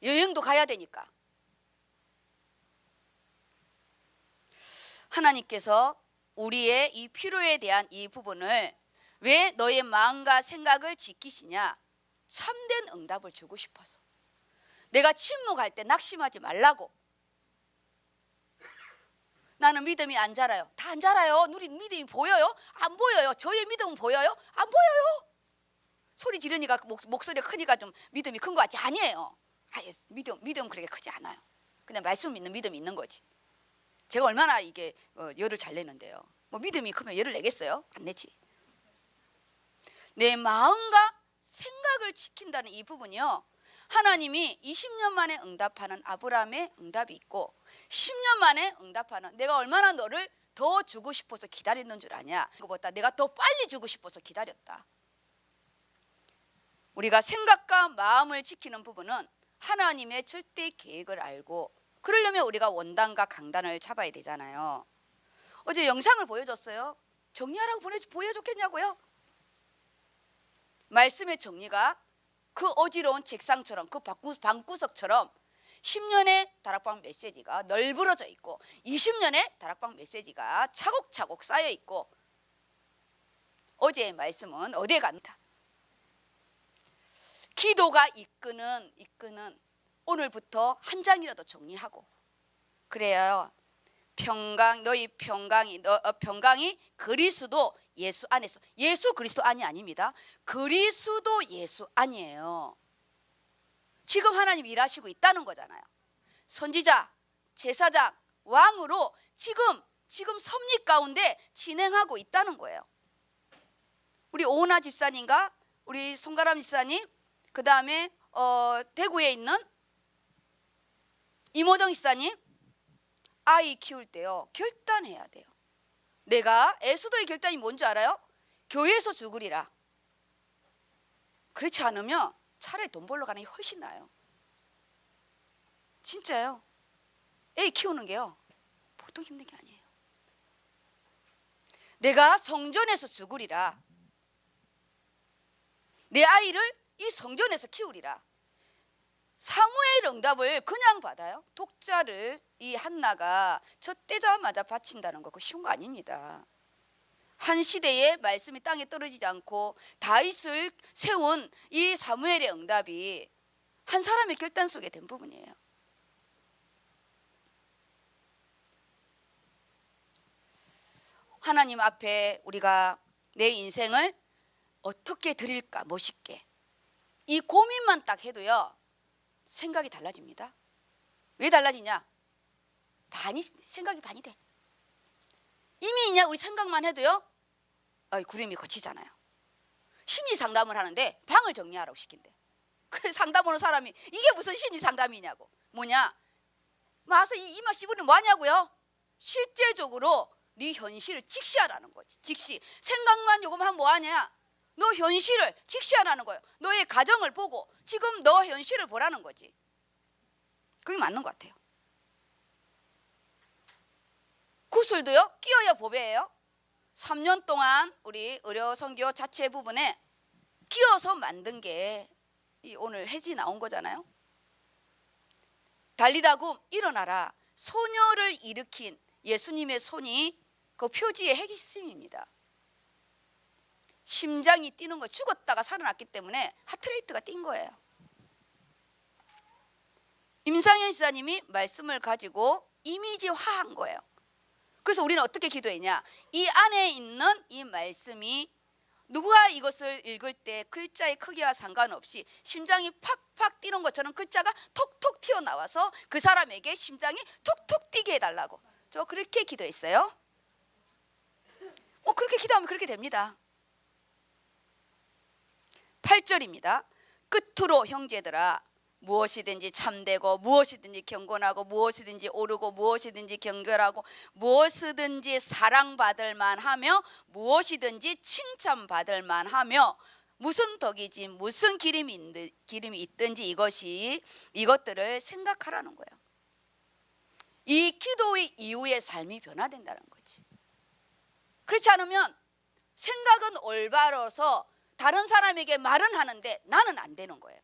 여행도 가야 되니까. 하나님께서 우리의 이 필요에 대한 이 부분을 왜 너의 마음과 생각을 지키시냐? 참된 응답을 주고 싶어서. 내가 침묵할 때 낙심하지 말라고. 나는 믿음이 안 자라요. 다 안 자라요. 우리 믿음이 보여요? 안 보여요. 저의 믿음은 보여요? 안 보여요. 소리 지르니까 목소리가 크니까 좀 믿음이 큰 거 같지? 아니에요. 믿음 그렇게 크지 않아요. 그냥 말씀 믿는 믿음이 있는 거지. 제가 얼마나 이게 열을 잘 내는데요. 뭐 믿음이 크면 열을 내겠어요? 안 내지. 내 마음과 생각을 지킨다는 이 부분이요. 하나님이 20년 만에 응답하는 아브라함의 응답이 있고 10년 만에 응답하는, 내가 얼마나 너를 더 주고 싶어서 기다렸는 줄 아냐? 그것보다 내가 더 빨리 주고 싶어서 기다렸다. 우리가 생각과 마음을 지키는 부분은 하나님의 절대 계획을 알고, 그러려면 우리가 원단과 강단을 잡아야 되잖아요. 어제 영상을 보여줬어요. 정리하라고 보여줬겠냐고요? 말씀의 정리가 그 어지러운 책상처럼, 그 방구석처럼 10년의 다락방 메시지가 널브러져 있고 20년의 다락방 메시지가 차곡차곡 쌓여 있고, 어제의 말씀은 어디에 갑니다. 기도가 이끄는 오늘부터 한 장이라도 정리하고, 그래야 너희 평강이 그리스도 예수 안에서, 예수 그리스도 안이 아닙니다. 그리스도 예수 안이에요. 지금 하나님 일하시고 있다는 거잖아요. 선지자, 제사장, 왕으로 지금 섭리 가운데 진행하고 있다는 거예요. 우리 오은하 집사님과 우리 송가람 집사님, 그 다음에 대구에 있는 이모정 집사님, 아이 키울 때요 결단해야 돼요. 내가 에스더의 결단이 뭔지 알아요? 교회에서 죽으리라. 그렇지 않으면 차라리 돈 벌러 가는 게 훨씬 나아요. 진짜요. 애 키우는 게요 보통 힘든 게 아니에요. 내가 성전에서 죽으리라. 내 아이를 이 성전에서 키우리라. 사무엘 응답을 그냥 받아요? 독자를 이 한나가 젖대자마자 바친다는 거 그거 쉬운 거 아닙니다. 한 시대에 말씀이 땅에 떨어지지 않고 다윗을 세운 이 사무엘의 응답이 한 사람의 결단 속에 된 부분이에요. 하나님 앞에 우리가 내 인생을 어떻게 드릴까 멋있게, 이 고민만 딱 해도요 생각이 달라집니다. 왜 달라지냐? 생각이 반이 돼. 이미 있냐? 우리 생각만 해도요 구름이 거치잖아요. 심리 상담을 하는데 방을 정리하라고 시킨대. 그래서 상담 오는 사람이 이게 무슨 심리 상담이냐고. 뭐냐? 와서 이마 씹으니 뭐하냐고요? 실제적으로 네 현실을 직시하라는 거지. 직시. 생각만 요금 하면 뭐하냐? 너 현실을 직시하라는 거예요. 너의 가정을 보고 지금 너 현실을 보라는 거지. 그게 맞는 것 같아요. 구슬도요 끼어야 보배예요. 3년 동안 우리 의료 선교 자체 부분에 끼어서 만든 게 이 오늘 해지 나온 거잖아요. 달리다굼 일어나라. 소녀를 일으킨 예수님의 손이 그 표지의 핵심입니다. 심장이 뛰는 거, 죽었다가 살아났기 때문에 하트레이트가 뛴 거예요. 임상현 지사님이 말씀을 가지고 이미지화한 거예요. 그래서 우리는 어떻게 기도했냐? 이 안에 있는 이 말씀이 누가 이것을 읽을 때 글자의 크기와 상관없이 심장이 팍팍 뛰는 것처럼 글자가 톡톡 튀어나와서 그 사람에게 심장이 툭툭 뛰게 해달라고. 저 그렇게 기도했어요. 그렇게 기도하면 그렇게 됩니다. 8절입니다. 끝으로 형제들아, 무엇이든지 참되고 무엇이든지 경건하고 무엇이든지 옳고 무엇이든지 경결하고 무엇이든지 사랑받을 만하며 무엇이든지 칭찬받을 만하며 무슨 덕이지 무슨 기름이 있든지 이것들을 생각하라는 거예요. 이 기도의 이후에 삶이 변화된다는 거지. 그렇지 않으면 생각은 올바라서 다른 사람에게 말은 하는데 나는 안 되는 거예요.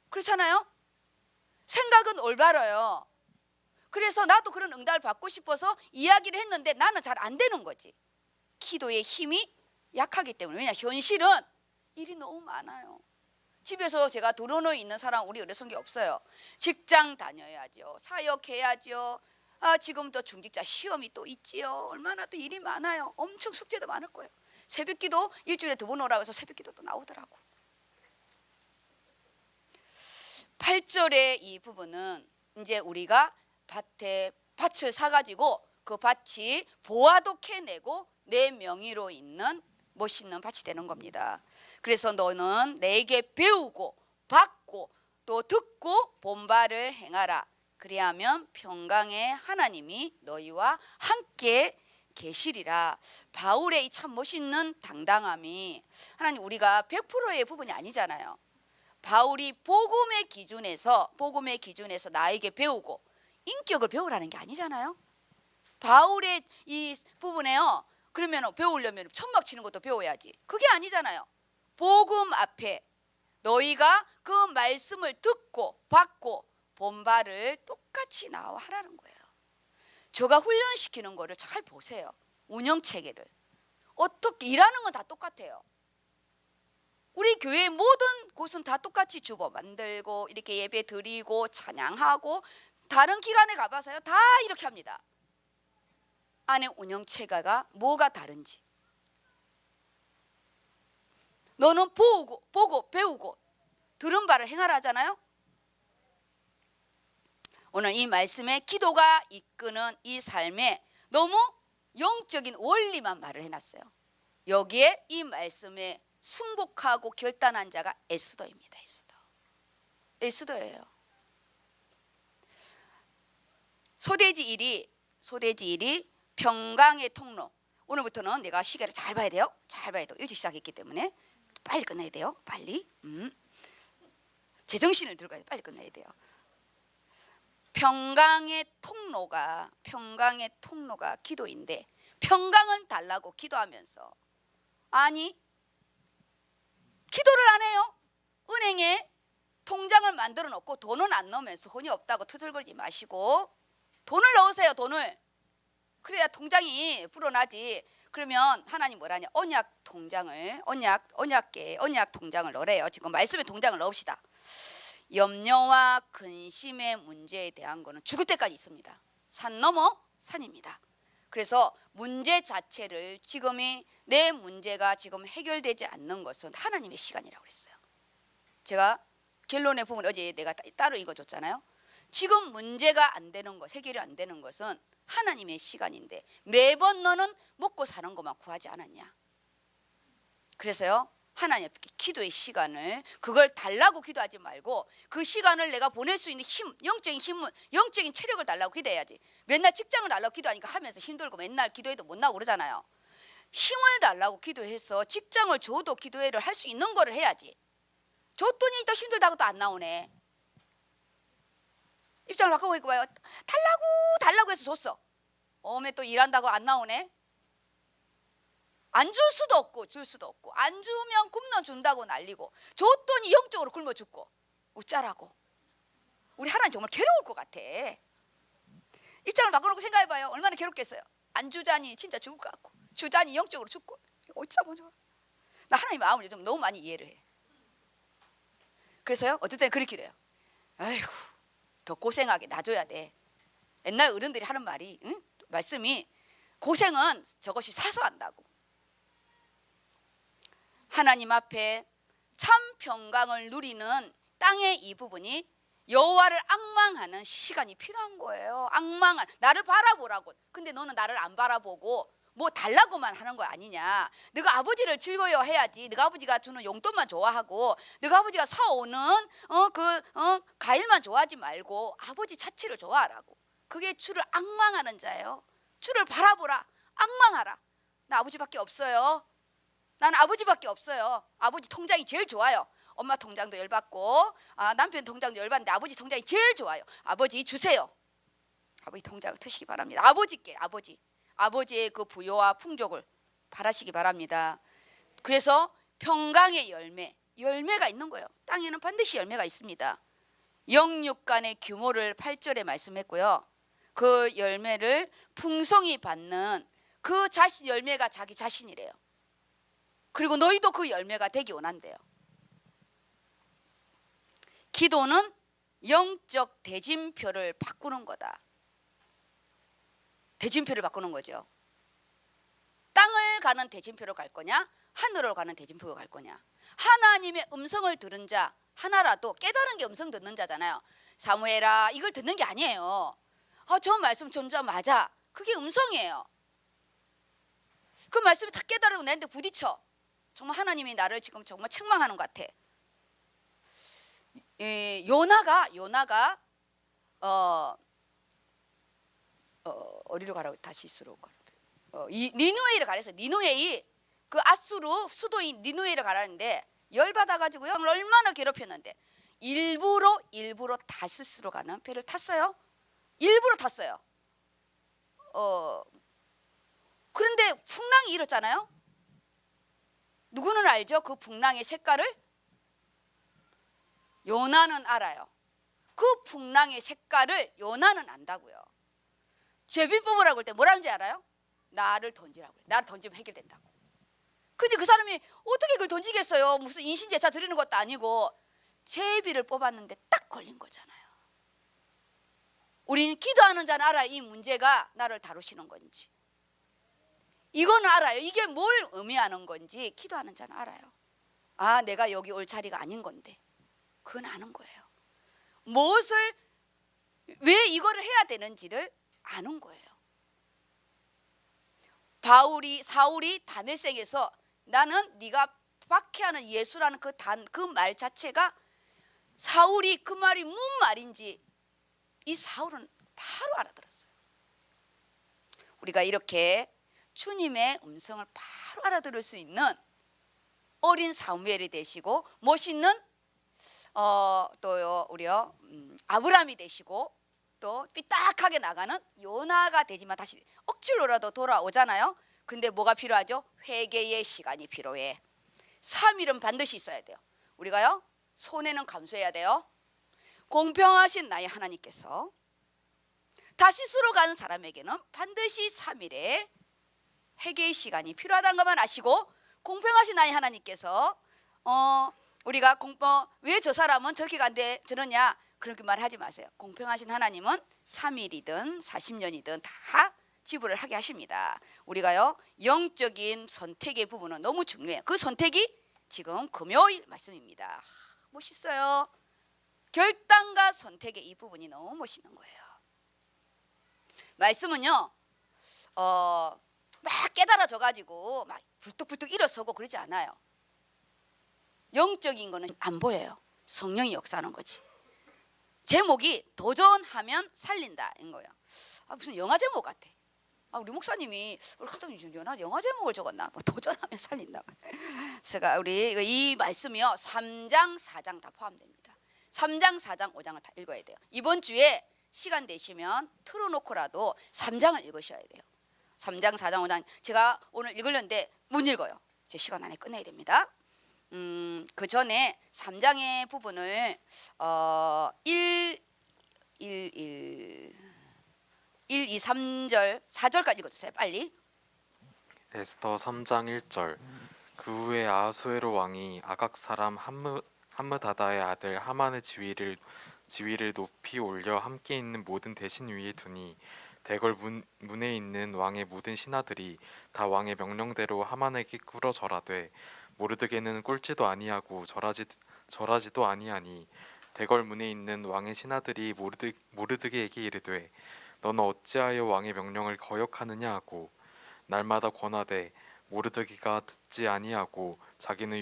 그렇잖아요? 생각은 올바라요. 그래서 나도 그런 응답을 받고 싶어서 이야기를 했는데 나는 잘 안 되는 거지. 기도의 힘이 약하기 때문에. 왜냐, 현실은 일이 너무 많아요. 집에서 제가 들어놓여 있는 사람 우리 의료 선교 없어요. 직장 다녀야죠. 사역해야죠. 지금도 중직자 시험이 또 있지요. 얼마나 또 일이 많아요. 엄청 숙제도 많을 거예요. 새벽기도 일주일에 2번 오라고 해서 새벽기도 또 나오더라고. 8절의 이 부분은 이제 우리가 밭을 사가지고 그 밭이 보화도 캐내고 내 명의로 있는 멋있는 밭이 되는 겁니다. 그래서 너는 내게 배우고 받고 또 듣고 본바를 행하라. 그리하면 평강의 하나님이 너희와 함께 계시리라. 바울의 이 참 멋있는 당당함이, 하나님 우리가 100%의 부분이 아니잖아요. 바울이 복음의 기준에서 나에게 배우고 인격을 배우라는 게 아니잖아요. 바울의 이 부분에요. 그러면 배우려면 천막 치는 것도 배워야지. 그게 아니잖아요. 복음 앞에 너희가 그 말씀을 듣고 받고 본바를 똑같이 나와 하라는 거예요. 제가 훈련시키는 거를 잘 보세요. 운영체계를. 어떻게 일하는 건 다 똑같아요. 우리 교회 모든 곳은 다 똑같이 주보 만들고 이렇게 예배 드리고 찬양하고 다른 기관에 가봐서요 다 이렇게 합니다. 안에 운영체계가 뭐가 다른지. 너는 보고 배우고 들은 바를 행하라 하잖아요. 오늘 이 말씀에 기도가 이끄는 이 삶에 너무 영적인 원리만 말을 해놨어요. 여기에 이 말씀에 승복하고 결단한 자가 에스더입니다. 에스더예요. 소돼지 1이 평강의 통로. 오늘부터는 내가 시계를 잘 봐야 돼요. 일찍 시작했기 때문에 빨리 끝내야 돼요. 빨리. 제정신을 들고 빨리 끝내야 돼요. 평강의 통로가 기도인데, 평강은 달라고 기도하면서 아니 기도를 안 해요. 은행에 통장을 만들어 놓고 돈은 안 넣으면서 돈이 없다고 투덜거리지 마시고 돈을 넣으세요. 돈을. 그래야 통장이 불어나지. 그러면 하나님 뭐라냐? 언약 통장을 넣으래요. 지금 말씀의 통장을 넣읍시다. 염려와 근심의 문제에 대한 거는 죽을 때까지 있습니다. 산 넘어 산입니다. 그래서 문제 자체를 내 문제가 지금 해결되지 않는 것은 하나님의 시간이라고 그랬어요. 제가 결론의 부분 어제 내가 따로 읽어줬잖아요. 지금 문제가 안 되는 것, 해결이 안 되는 것은 하나님의 시간인데 매번 너는 먹고 사는 것만 구하지 않았냐. 그래서요, 하나님께 기도의 시간을, 그걸 달라고 기도하지 말고 그 시간을 내가 보낼 수 있는 힘, 영적인 체력을 달라고 기도해야지. 맨날 직장을 달라고 기도하니까 하면서 힘들고 맨날 기도해도 못 나오고 그러잖아요. 힘을 달라고 기도해서 직장을 줘도 기도회를 할 수 있는 거를 해야지. 줬더니 또 힘들다고 또 안 나오네. 입장을 바꿔보니까 봐요. 달라고 해서 줬어. 어메 또 일한다고 안 나오네. 안 줄 수도 없고 줄 수도 없고, 안 주면 굶어 준다고 난리고, 줬더니 영적으로 굶어 죽고. 어쩌라고. 우리 하나님 정말 괴로울 것 같아. 입장을 바꿔놓고 생각해봐요. 얼마나 괴롭겠어요. 안 주자니 진짜 죽을 것 같고, 주자니 영적으로 죽고. 어쩌면 좋아. 나 하나님 마음을 요즘 너무 많이 이해를 해. 그래서요, 어떨 때는 그렇게 돼요. 아이고, 더 고생하게 놔줘야 돼. 옛날 어른들이 하는 말이, 응? 말씀이, 고생은 저것이 사소한다고. 하나님 앞에 참 평강을 누리는 땅의 이 부분이 여호와를 앙망하는 시간이 필요한 거예요. 앙망한, 나를 바라보라고. 근데 너는 나를 안 바라보고 뭐 달라고만 하는 거 아니냐. 너가 아버지를 즐거워해야지. 너가 아버지가 주는 용돈만 좋아하고, 너가 아버지가 사오는 과일만 좋아하지 말고 아버지 자체를 좋아하라고. 그게 주를 앙망하는 자예요. 주를 바라보라. 앙망하라. 나 아버지밖에 없어요. 나는 아버지밖에 없어요. 아버지 통장이 제일 좋아요. 엄마 통장도 열받고, 남편 통장도 열받는데 아버지 통장이 제일 좋아요. 아버지 주세요. 아버지 통장을 트시기 바랍니다. 아버지께, 아버지의 그 부요와 풍족을 바라시기 바랍니다. 그래서 평강의 열매가 있는 거예요. 땅에는 반드시 열매가 있습니다. 영육간의 규모를 8절에 말씀했고요. 그 열매를 풍성히 받는 그 열매가 자기 자신이래요. 그리고 너희도 그 열매가 되기 원한대요. 기도는 영적 대진표를 바꾸는 거다. 대진표를 바꾸는 거죠. 땅을 가는 대진표로 갈 거냐, 하늘로 가는 대진표로 갈 거냐. 하나님의 음성을 들은 자 하나라도, 깨달은 게 음성 듣는 자잖아요. 사무엘아, 이걸 듣는 게 아니에요. 저 말씀 전자 맞아. 그게 음성이에요. 그 말씀이 다 깨달으고 내한테 부딪혀. 정말 하나님이 나를 지금 정말 책망하는 것 같아. 요나가 어디로 가라고, 다시스로 가라. 니누웨를 가래서, 니누웨이 그 아수르 수도인 니누웨를 가라는데 열받아가지고요, 얼마나 괴롭혔는데 일부러 다스스로 가는 배를 탔어요. 일부러 탔어요. 그런데 풍랑이 일었잖아요. 누구는 알죠? 그 풍랑의 색깔을? 요나는 알아요. 그 풍랑의 색깔을 요나는 안다고요. 제비 뽑으라고 할 때 뭐라는지 알아요? 나를 던지라고 그래. 나를 던지면 해결된다고. 근데 그 사람이 어떻게 그걸 던지겠어요? 무슨 인신제사 드리는 것도 아니고 제비를 뽑았는데 딱 걸린 거잖아요. 우리는 기도하는 자는 알아요. 이 문제가 나를 다루시는 건지. 이거는 알아요. 이게 뭘 의미하는 건지 기도하는 자는 알아요. 내가 여기 올 자리가 아닌 건데. 그건 아는 거예요. 왜 이거를 해야 되는지를 아는 거예요. 사울이 다메섹에서 나는 네가 박해하는 예수라는 그 말 자체가, 사울이 그 말이 무슨 말인지 이 사울은 바로 알아들었어요. 우리가 이렇게 주님의 음성을 바로 알아들을 수 있는 어린 사무엘이 되시고, 멋있는 또요 우리요 아브라함이 되시고, 또 삐딱하게 나가는 요나가 되지만 다시 억지로라도 돌아오잖아요. 근데 뭐가 필요하죠? 회개의 시간이 필요해. 3일은 반드시 있어야 돼요. 우리가요 손해는 감수해야 돼요. 공평하신 나의 하나님께서 다시스로 가는 사람에게는 반드시 3일의 회개의 시간이 필요하다는 것만 아시고, 공평하신 나의 하나님께서 우리가 왜 저 사람은 저렇게 간대 저러냐, 그렇게 말하지 마세요. 공평하신 하나님은 3일이든 40년이든 다 지불을 하게 하십니다. 우리가요 영적인 선택의 부분은 너무 중요해요. 그 선택이 지금 금요일 말씀입니다. 멋있어요. 결단과 선택의 이 부분이 너무 멋있는 거예요. 말씀은요 막 깨달아져 가지고 막 불뚝불뚝 일어서고 그러지 않아요. 영적인 거는 안 보여요. 성령이 역사하는 거지. 제목이 도전하면 살린다인 거예요. 무슨 영화 제목 같아. 우리 목사님이 영화 제목을 적었나? 도전하면 살린다. 제가 우리 이 말씀이요 3장 4장 다 포함됩니다. 3장 4장 5장을 다 읽어야 돼요. 이번 주에 시간 되시면 틀어놓고라도 3장을 읽으셔야 돼요. 3장, 4장, 5장 제가 오늘 읽으려는데 못 읽어요. 제 시간 안에 끝내야 됩니다. 그 전에 3장의 부분을 1, 2, 3절, 4절까지 읽어주세요. 빨리. 에스더 3장 1절. 그 후에 아하수에로 왕이 아각 사람 함므다다의 아들 하만의 지위를 높이 올려 함께 있는 모든 대신 위에 두니 대궐 문에 있는 왕의 모든 신하들이 다 왕의 명령대로 하만에게 꿇어 절하되 모르드게는 꿇지도 아니하고 절하지도 아니하니 대궐 문에 있는 왕의 신하들이 모르드게에게 이르되 너는 어찌하여 왕의 명령을 거역하느냐 하고 날마다 권하되 모르드게가 듣지 아니하고 자기는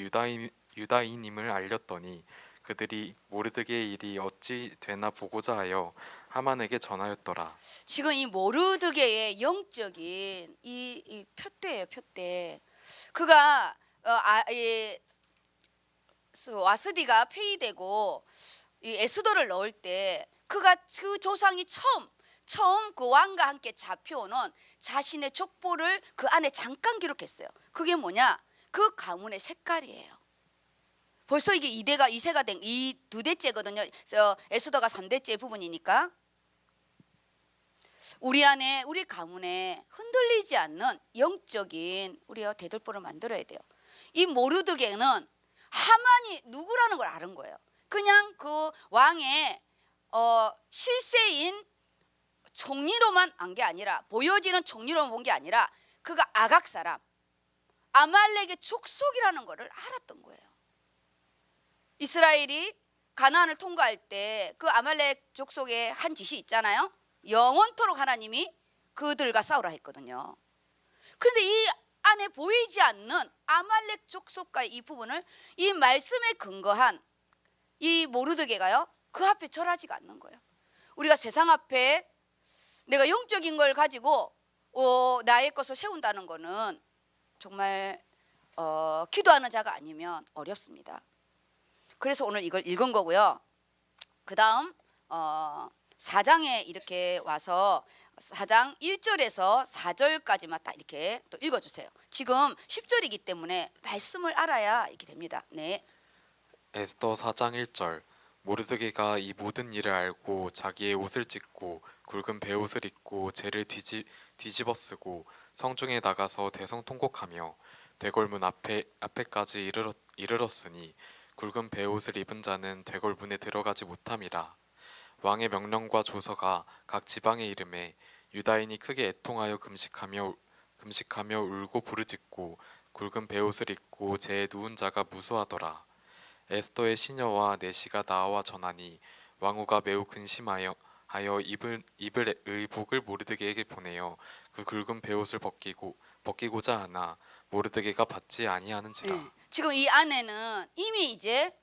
유다인임을 알렸더니 그들이 모르드게의 일이 어찌 되나 보고자 하여 하만에게 전하였더라. 지금 이 모르드게의 영적인 이 표대예요, 표대. 그가 와스디가 폐위되고 이 에스더를 넣을 때 그가 그 조상이 처음 그 왕과 함께 잡혀오는 자신의 족보를 그 안에 잠깐 기록했어요. 그게 뭐냐? 그 가문의 색깔이에요. 벌써 이게 2세가 된 이 2대째거든요. 에스더가 3대째 부분이니까 우리 안에 우리 가문에 흔들리지 않는 영적인 우리의 대들보를 만들어야 돼요. 이 모르드게는 하만이 누구라는 걸 아는 거예요. 그냥 그 왕의 실세인 총리로만 안 게 아니라 보여지는 총리로만 본 게 아니라 그가 아각 사람 아말렉의 족속이라는 것을 알았던 거예요. 이스라엘이 가나안을 통과할 때 그 아말렉 족속의 한 짓이 있잖아요. 영원토록 하나님이 그들과 싸우라 했거든요. 근데 이 안에 보이지 않는 아말렉 족속과의 이 부분을 이 말씀에 근거한 이 모르드게가요 그 앞에 절하지가 않는 거예요. 우리가 세상 앞에 내가 영적인 걸 가지고 나의 것을 세운다는 거는 정말 기도하는 자가 아니면 어렵습니다. 그래서 오늘 이걸 읽은 거고요. 그 다음 4장에 이렇게 와서 4장 1절에서 4절까지만 딱 이렇게 또 읽어주세요. 지금 10절이기 때문에 말씀을 알아야 이렇게 됩니다. 네. 에스더 4장 1절. 모르드게가 이 모든 일을 알고 자기의 옷을 찢고 굵은 베옷을 입고 재를 뒤집어 쓰고 성중에 나가서 대성통곡하며 대궐문 앞에까지 이르렀으니 굵은 베옷을 입은 자는 대궐문에 들어가지 못함이라. 왕의 명령과 조서가 각 지방에 이름에 유다인이 크게 애통하여 금식하며 울고 부르짖고 굵은 베옷을 입고 재에 누운 자가 무수하더라. 에스더의 시녀와 내시가 나와 전하니 왕후가 매우 근심하여 입을 의복을 모르드게에게 보내어 그 굵은 베옷을 벗기고자 하나 모르드게가 받지 아니하는지라. 네. 지금 이 안에는 이미 이제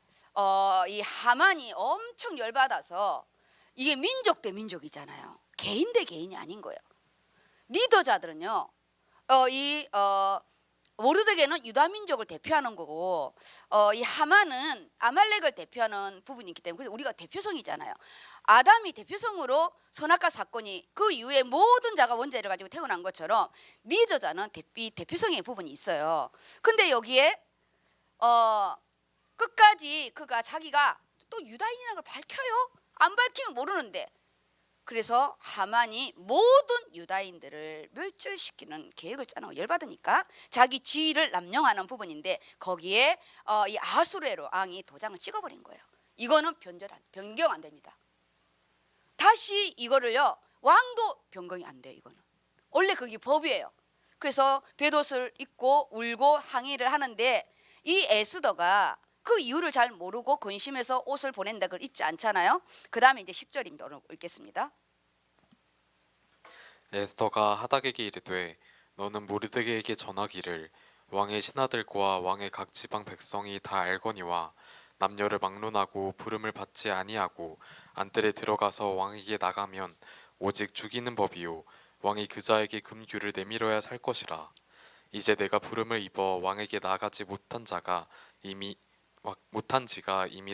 이 하만이 엄청 열받아서 이게 민족 대 민족이잖아요. 개인 대 개인이 아닌 거예요. 리더자들은요. 모르드게는 유다 민족을 대표하는 거고 이 하만은 아말렉을 대표하는 부분이 있기 때문에 우리가 대표성이잖아요. 아담이 대표성으로 선악과 사건이 그 이후에 모든 자가 원죄를 가지고 태어난 것처럼 리더자는 대표성의 부분이 있어요. 근데 여기에 끝까지 그가 자기가 또 유다인이라는 걸 밝혀요. 안 밝히면 모르는데 그래서 하만이 모든 유다인들을 멸절시키는 계획을 짜는 거 열받으니까 자기 지위를 남용하는 부분인데 거기에 이 아수르에로 왕이 도장을 찍어버린 거예요. 이거는 변경 안 됩니다. 다시 이거를요 왕도 변경이 안 돼요. 이거는 원래 그게 법이에요. 그래서 베옷을 입고 울고 항의를 하는데 이 에스더가 그 이유를 잘 모르고 근심해서 옷을 보낸다 그걸 읽지 않잖아요. 그 다음에 이제 10절입니다. 오늘 읽겠습니다. 에스더가 하닥에게 이르되 너는 모르드게에게 전하기를 왕의 신하들과 왕의 각 지방 백성이 다 알거니와 남녀를 막론하고 부름을 받지 아니하고 안뜰에 들어가서 왕에게 나가면 오직 죽이는 법이요 왕이 그자에게 금규를 내밀어야 살 것이라. 이제 내가 부름을 입어 왕에게 나가지 못한 지가 이미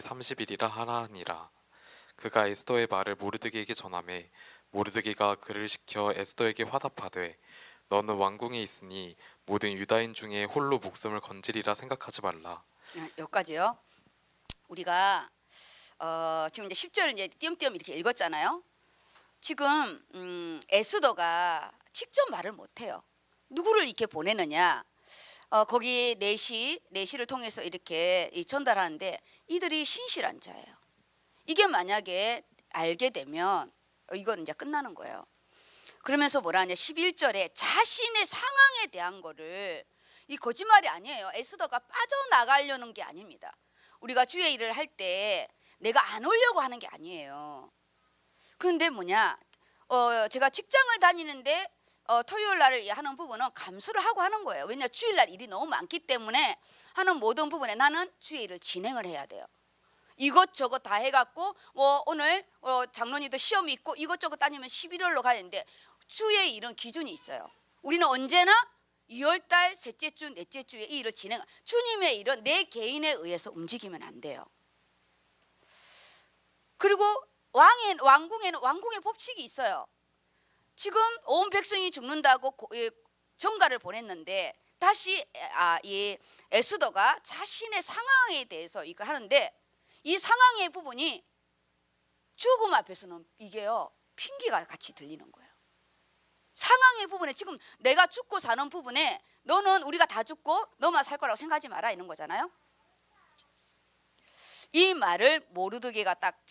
30일이라 하라 하니라. 그가 에스더의 말을 모르드게에게 전하매 모르드게가 그를 시켜 에스더에게 화답하되 너는 왕궁에 있으니 모든 유다인 중에 홀로 목숨을 건지리라 생각하지 말라. 여기까지요. 우리가 지금 이제 10절을 이제 띄엄띄엄 이렇게 읽었잖아요. 지금 에스더가 직접 말을 못해요. 누구를 이렇게 보내느냐? 거기 내시를 통해서 이렇게 전달하는데 이들이 신실한 자예요. 이게 만약에 알게 되면 이건 이제 끝나는 거예요. 그러면서 뭐라 하냐? 11절에 자신의 상황에 대한 거를, 이 거짓말이 아니에요. 에스더가 빠져나가려는 게 아닙니다. 우리가 주의 일을 할 때 내가 안 오려고 하는 게 아니에요. 그런데 뭐냐? 제가 직장을 다니는데 토요일 날을 하는 부분은 감수를 하고 하는 거예요. 왜냐? 주일 날 일이 너무 많기 때문에 하는 모든 부분에 나는 주의 일을 진행을 해야 돼요. 이것저것 다 해갖고 오늘 장로님도 시험이 있고 이것저것 다니면 11월로 가야 되는데 주의 일은 기준이 있어요. 우리는 언제나 2월달 셋째 주 넷째 주에 이 일을 진행. 주님의 일은 내 개인에 의해서 움직이면 안 돼요. 그리고 왕궁에는 왕궁의 법칙이 있어요. 지금 온 백성이 죽는다고 전가를 보냈는데 다시 이 에스더가 자신의 상황에 대해서 이걸 하는데 이 상황의 부분이 죽음 앞에서는 이게요 핑계가 같이 들리는 거예요. 상황의 부분에 지금 내가 죽고 사는 부분에 너는 우리가 다 죽고 너만 살 거라고 생각하지 마라 이런 거잖아요. 이 말을 모르드게가 딱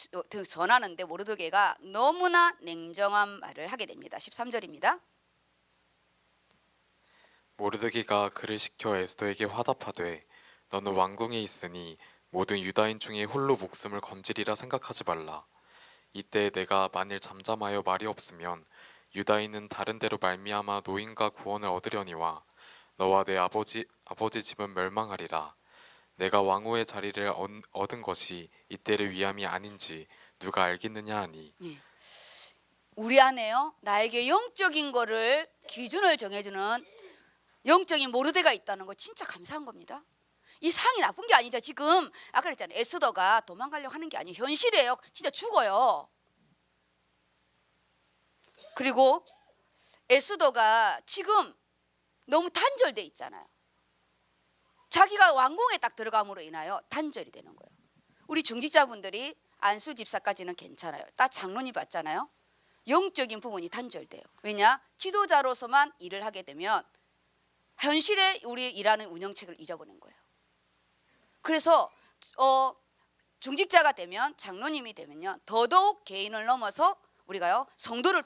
전하는데 모르드게가 너무나 냉정한 말을 하게 됩니다. 13절입니다. 모르드게가 그를 시켜 에스더에게 화답하되 너는 왕궁에 있으니 모든 유다인 중에 홀로 목숨을 건지리라 생각하지 말라. 이때 내가 만일 잠잠하여 말이 없으면 유다인은 다른 데로 말미암아 노인과 구원을 얻으려니와 너와 내 아버지 집은 멸망하리라. 내가 왕후의 자리를 얻은 것이 이때를 위함이 아닌지 누가 알겠느냐 하니. 우리 안에요 나에게 영적인 거를 기준을 정해주는 영적인 모르드가 있다는 거 진짜 감사한 겁니다. 이 상이 나쁜 게 아니죠. 지금 아까 그랬잖아요. 에스더가 도망가려고 하는 게 아니에요. 현실이에요. 진짜 죽어요. 그리고 에스더가 지금 너무 단절돼 있잖아요. 자기가 왕궁에 딱 들어감으로 인하여 단절이 되는 거예요. 우리 중직자분들이 안수 집사까지는 괜찮아요. 딱 장로님 봤잖아요. 영적인 부분이 단절돼요. 왜냐? 지도자로서만 일을 하게 되면 현실에 우리 일하는 운영책을 잊어버리는 거예요. 그래서 중직자가 되면 장로님이 되면요 더더욱 개인을 넘어서 우리가요 성도를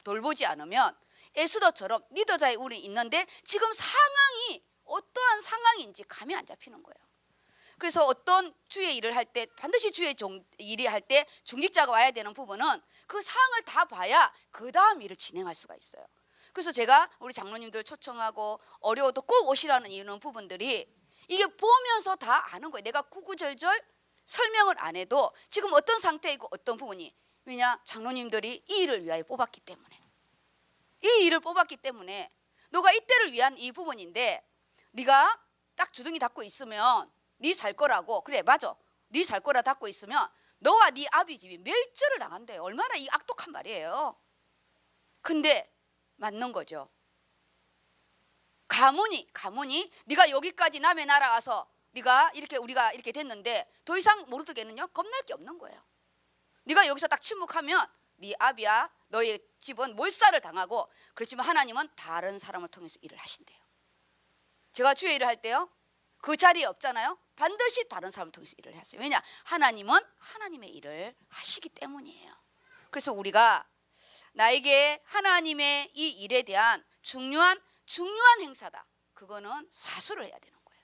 돌보지 않으면 에스더처럼 리더자의 운이 있는데 지금 상황이 어떠한 상황인지 감이 안 잡히는 거예요. 그래서 어떤 주의 일을 할 때 반드시 주의 일이 할 때 중직자가 와야 되는 부분은 그 상황을 다 봐야 그 다음 일을 진행할 수가 있어요. 그래서 제가 우리 장로님들 초청하고 어려워도 꼭 오시라는 이유는 부분들이 이게 보면서 다 아는 거예요. 내가 구구절절 설명을 안 해도 지금 어떤 상태이고 어떤 부분이, 왜냐? 장로님들이 이 일을 위하여 뽑았기 때문에, 이 일을 뽑았기 때문에 너가 이때를 위한 이 부분인데 네가 딱 주둥이 닫고 있으면 네 살 거라고, 그래 맞아, 네 살 거라 닫고 있으면 너와 네 아비 집이 멸절을 당한대요. 얼마나 이 악독한 말이에요. 근데 맞는 거죠. 가문이 네가 여기까지 남의 나라 와서 네가 이렇게 우리가 이렇게 됐는데 더 이상 모르드게는요 겁날 게 없는 거예요. 네가 여기서 딱 침묵하면 네 아비야 너의 집은 몰살을 당하고, 그렇지만 하나님은 다른 사람을 통해서 일을 하신대요. 제가 주의 일을 할 때요 그 자리에 없잖아요. 반드시 다른 사람을 통해서 일을 하세요. 왜냐? 하나님은 하나님의 일을 하시기 때문이에요. 그래서 우리가 나에게 하나님의 이 일에 대한 중요한 행사다, 그거는 사수를 해야 되는 거예요.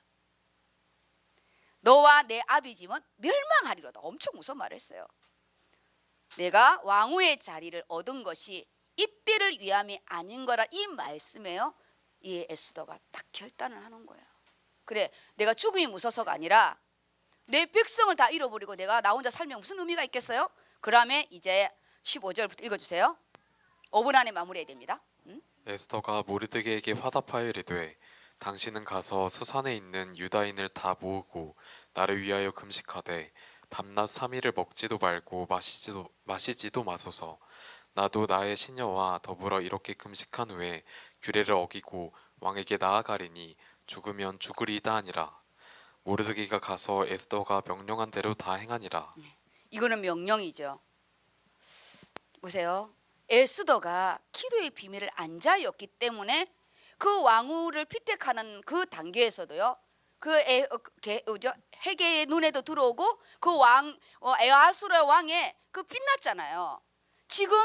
너와 내 아비 집은 멸망하리로다. 엄청 무서운 말을 했어요. 내가 왕후의 자리를 얻은 것이 이때를 위함이 아닌 거라, 이 말씀에요 이 에스더가 딱 결단을 하는 거예요. 그래, 내가 죽음이 무서워서가 아니라 내 백성을 다 잃어버리고 내가 나 혼자 살면 무슨 의미가 있겠어요? 그 다음에 이제 15절부터 읽어주세요. 5분 안에 마무리해야 됩니다. 에스더가 모르드게에게 화답하여 이르되 당신은 가서 수산에 있는 유다인을 다 모으고 나를 위하여 금식하되 밤낮 3일을 먹지도 말고 마시지도 마소서. 나도 나의 시녀와 더불어 이렇게 금식한 후에 규례를 어기고 왕에게 나아가리니 죽으면 죽으리이다 하니라. 모르드게가 가서 에스더가 명령한 대로 다 행하니라. 이거는 명령이죠. 보세요. 에스더가 기도의 비밀을 안 자였기 때문에 그 왕후를 피택하는 그 단계에서도요. 헤게의 눈에도 들어오고 그 에아수라 왕의 그 빛났잖아요. 지금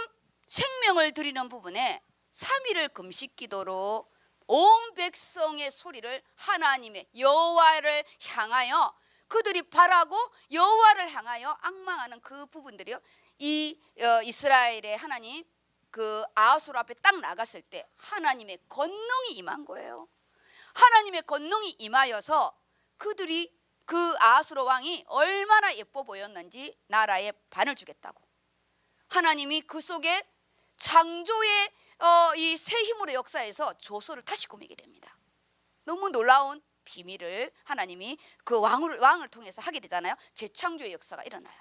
생명을 드리는 부분에 3일을 금식 기도로 온 백성의 소리를 하나님의 여호와를 향하여 그들이 바라고 여호와를 향하여 앙망하는 그 부분들이요. 이스라엘의 하나님 그 아하수르 앞에 딱 나갔을 때 하나님의 권능이 임한 거예요. 하나님의 권능이 임하여서 그들이 그 아하수르 왕이 얼마나 예뻐 보였는지 나라에 반을 주겠다고 하나님이 그 속에 창조의 이 새 힘으로 역사해서 조소를 다시 꾸미게 됩니다. 너무 놀라운 비밀을 하나님이 그 왕을 통해서 하게 되잖아요. 재창조의 역사가 일어나요.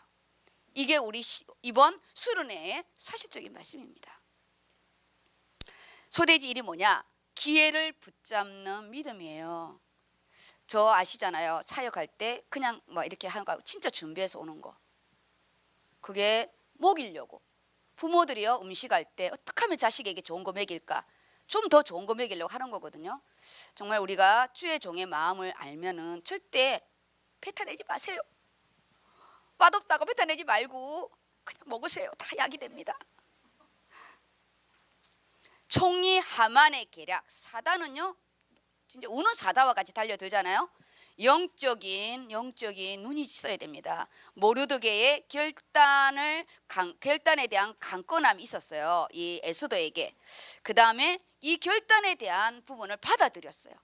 이게 우리 이번 수련회의 사실적인 말씀입니다. 소대지 일이 뭐냐? 기회를 붙잡는 믿음이에요. 저 아시잖아요. 사역할 때 그냥 뭐 이렇게 하는 거 진짜 준비해서 오는 거. 그게 먹이려고. 부모들이요 음식할 때 어떻게 하면 자식에게 좋은 거 먹일까? 좀 더 좋은 거 먹이려고 하는 거거든요. 정말 우리가 주의 종의 마음을 알면은 절대 뱉어내지 마세요. 맛없다고 뱉어내지 말고 그냥 먹으세요. 다 약이 됩니다. 총리 하만의 계략. 사단은요 진짜 우는 사자와 같이 달려들잖아요. 영적인 눈이 있어야 됩니다. 모르드게의 결단에 대한 강건함이 있었어요. 이 에스더에게. 그 다음에 이 결단에 대한 부분을 받아들였어요.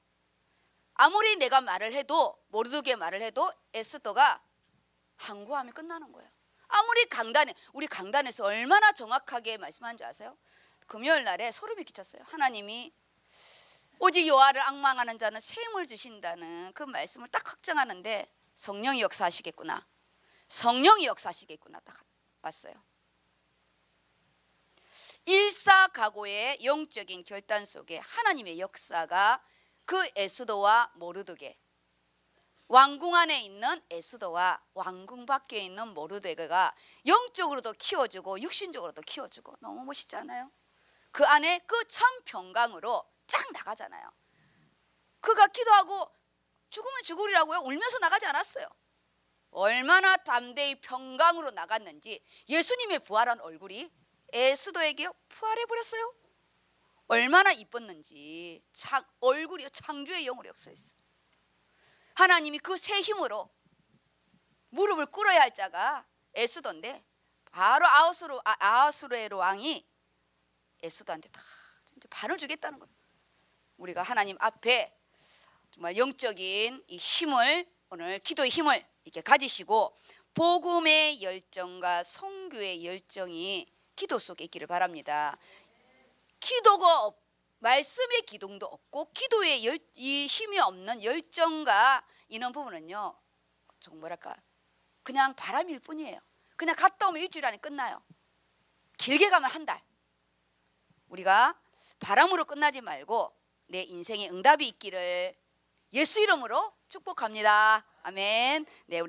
아무리 내가 말을 해도 모르드게 말을 해도 에스더가 항구하면 끝나는 거예요. 아무리 우리 강단에서 얼마나 정확하게 말씀한 줄 아세요? 금요일 날에 소름이 끼쳤어요. 하나님이 오직 여호와를 앙망하는 자는 셈을 주신다는 그 말씀을 딱 확정하는데 성령이 역사하시겠구나. 성령이 역사하시겠구나 딱 봤어요. 일사각오의 영적인 결단 속에 하나님의 역사가 그 에스더와 모르드게 왕궁 안에 있는 에스더와 왕궁 밖에 있는 모르드게가 영적으로도 키워주고 육신적으로도 키워주고 너무 멋있지 않아요? 그 안에 그 참 평강으로 쫙 나가잖아요. 그가 기도하고 죽으면 죽으리라고요 울면서 나가지 않았어요. 얼마나 담대히 평강으로 나갔는지 예수님의 부활한 얼굴이 에스더에게 부활해버렸어요. 얼마나 이뻤는지 얼굴이 창조의 영으로 역사했어요. 하나님이 그 새 힘으로 무릎을 꿇어야 할 자가 에스더인데 바로 아하수르의 왕이 에스더한테 다 진짜 반을 주겠다는 거예요. 우리가 하나님 앞에 정말 영적인 이 힘을 오늘 기도의 힘을 이렇게 가지시고 복음의 열정과 선교의 열정이 기도 속에 있기를 바랍니다. 기도가 말씀의 기둥도 없고 기도의 이 힘이 없는 열정과 이런 부분은요 좀 뭐랄까 그냥 바람일 뿐이에요. 그냥 갔다 오면 일주일 안에 끝나요. 길게 가면 한 달. 우리가 바람으로 끝나지 말고 내 인생에 응답이 있기를 예수 이름으로 축복합니다. 아멘. 네.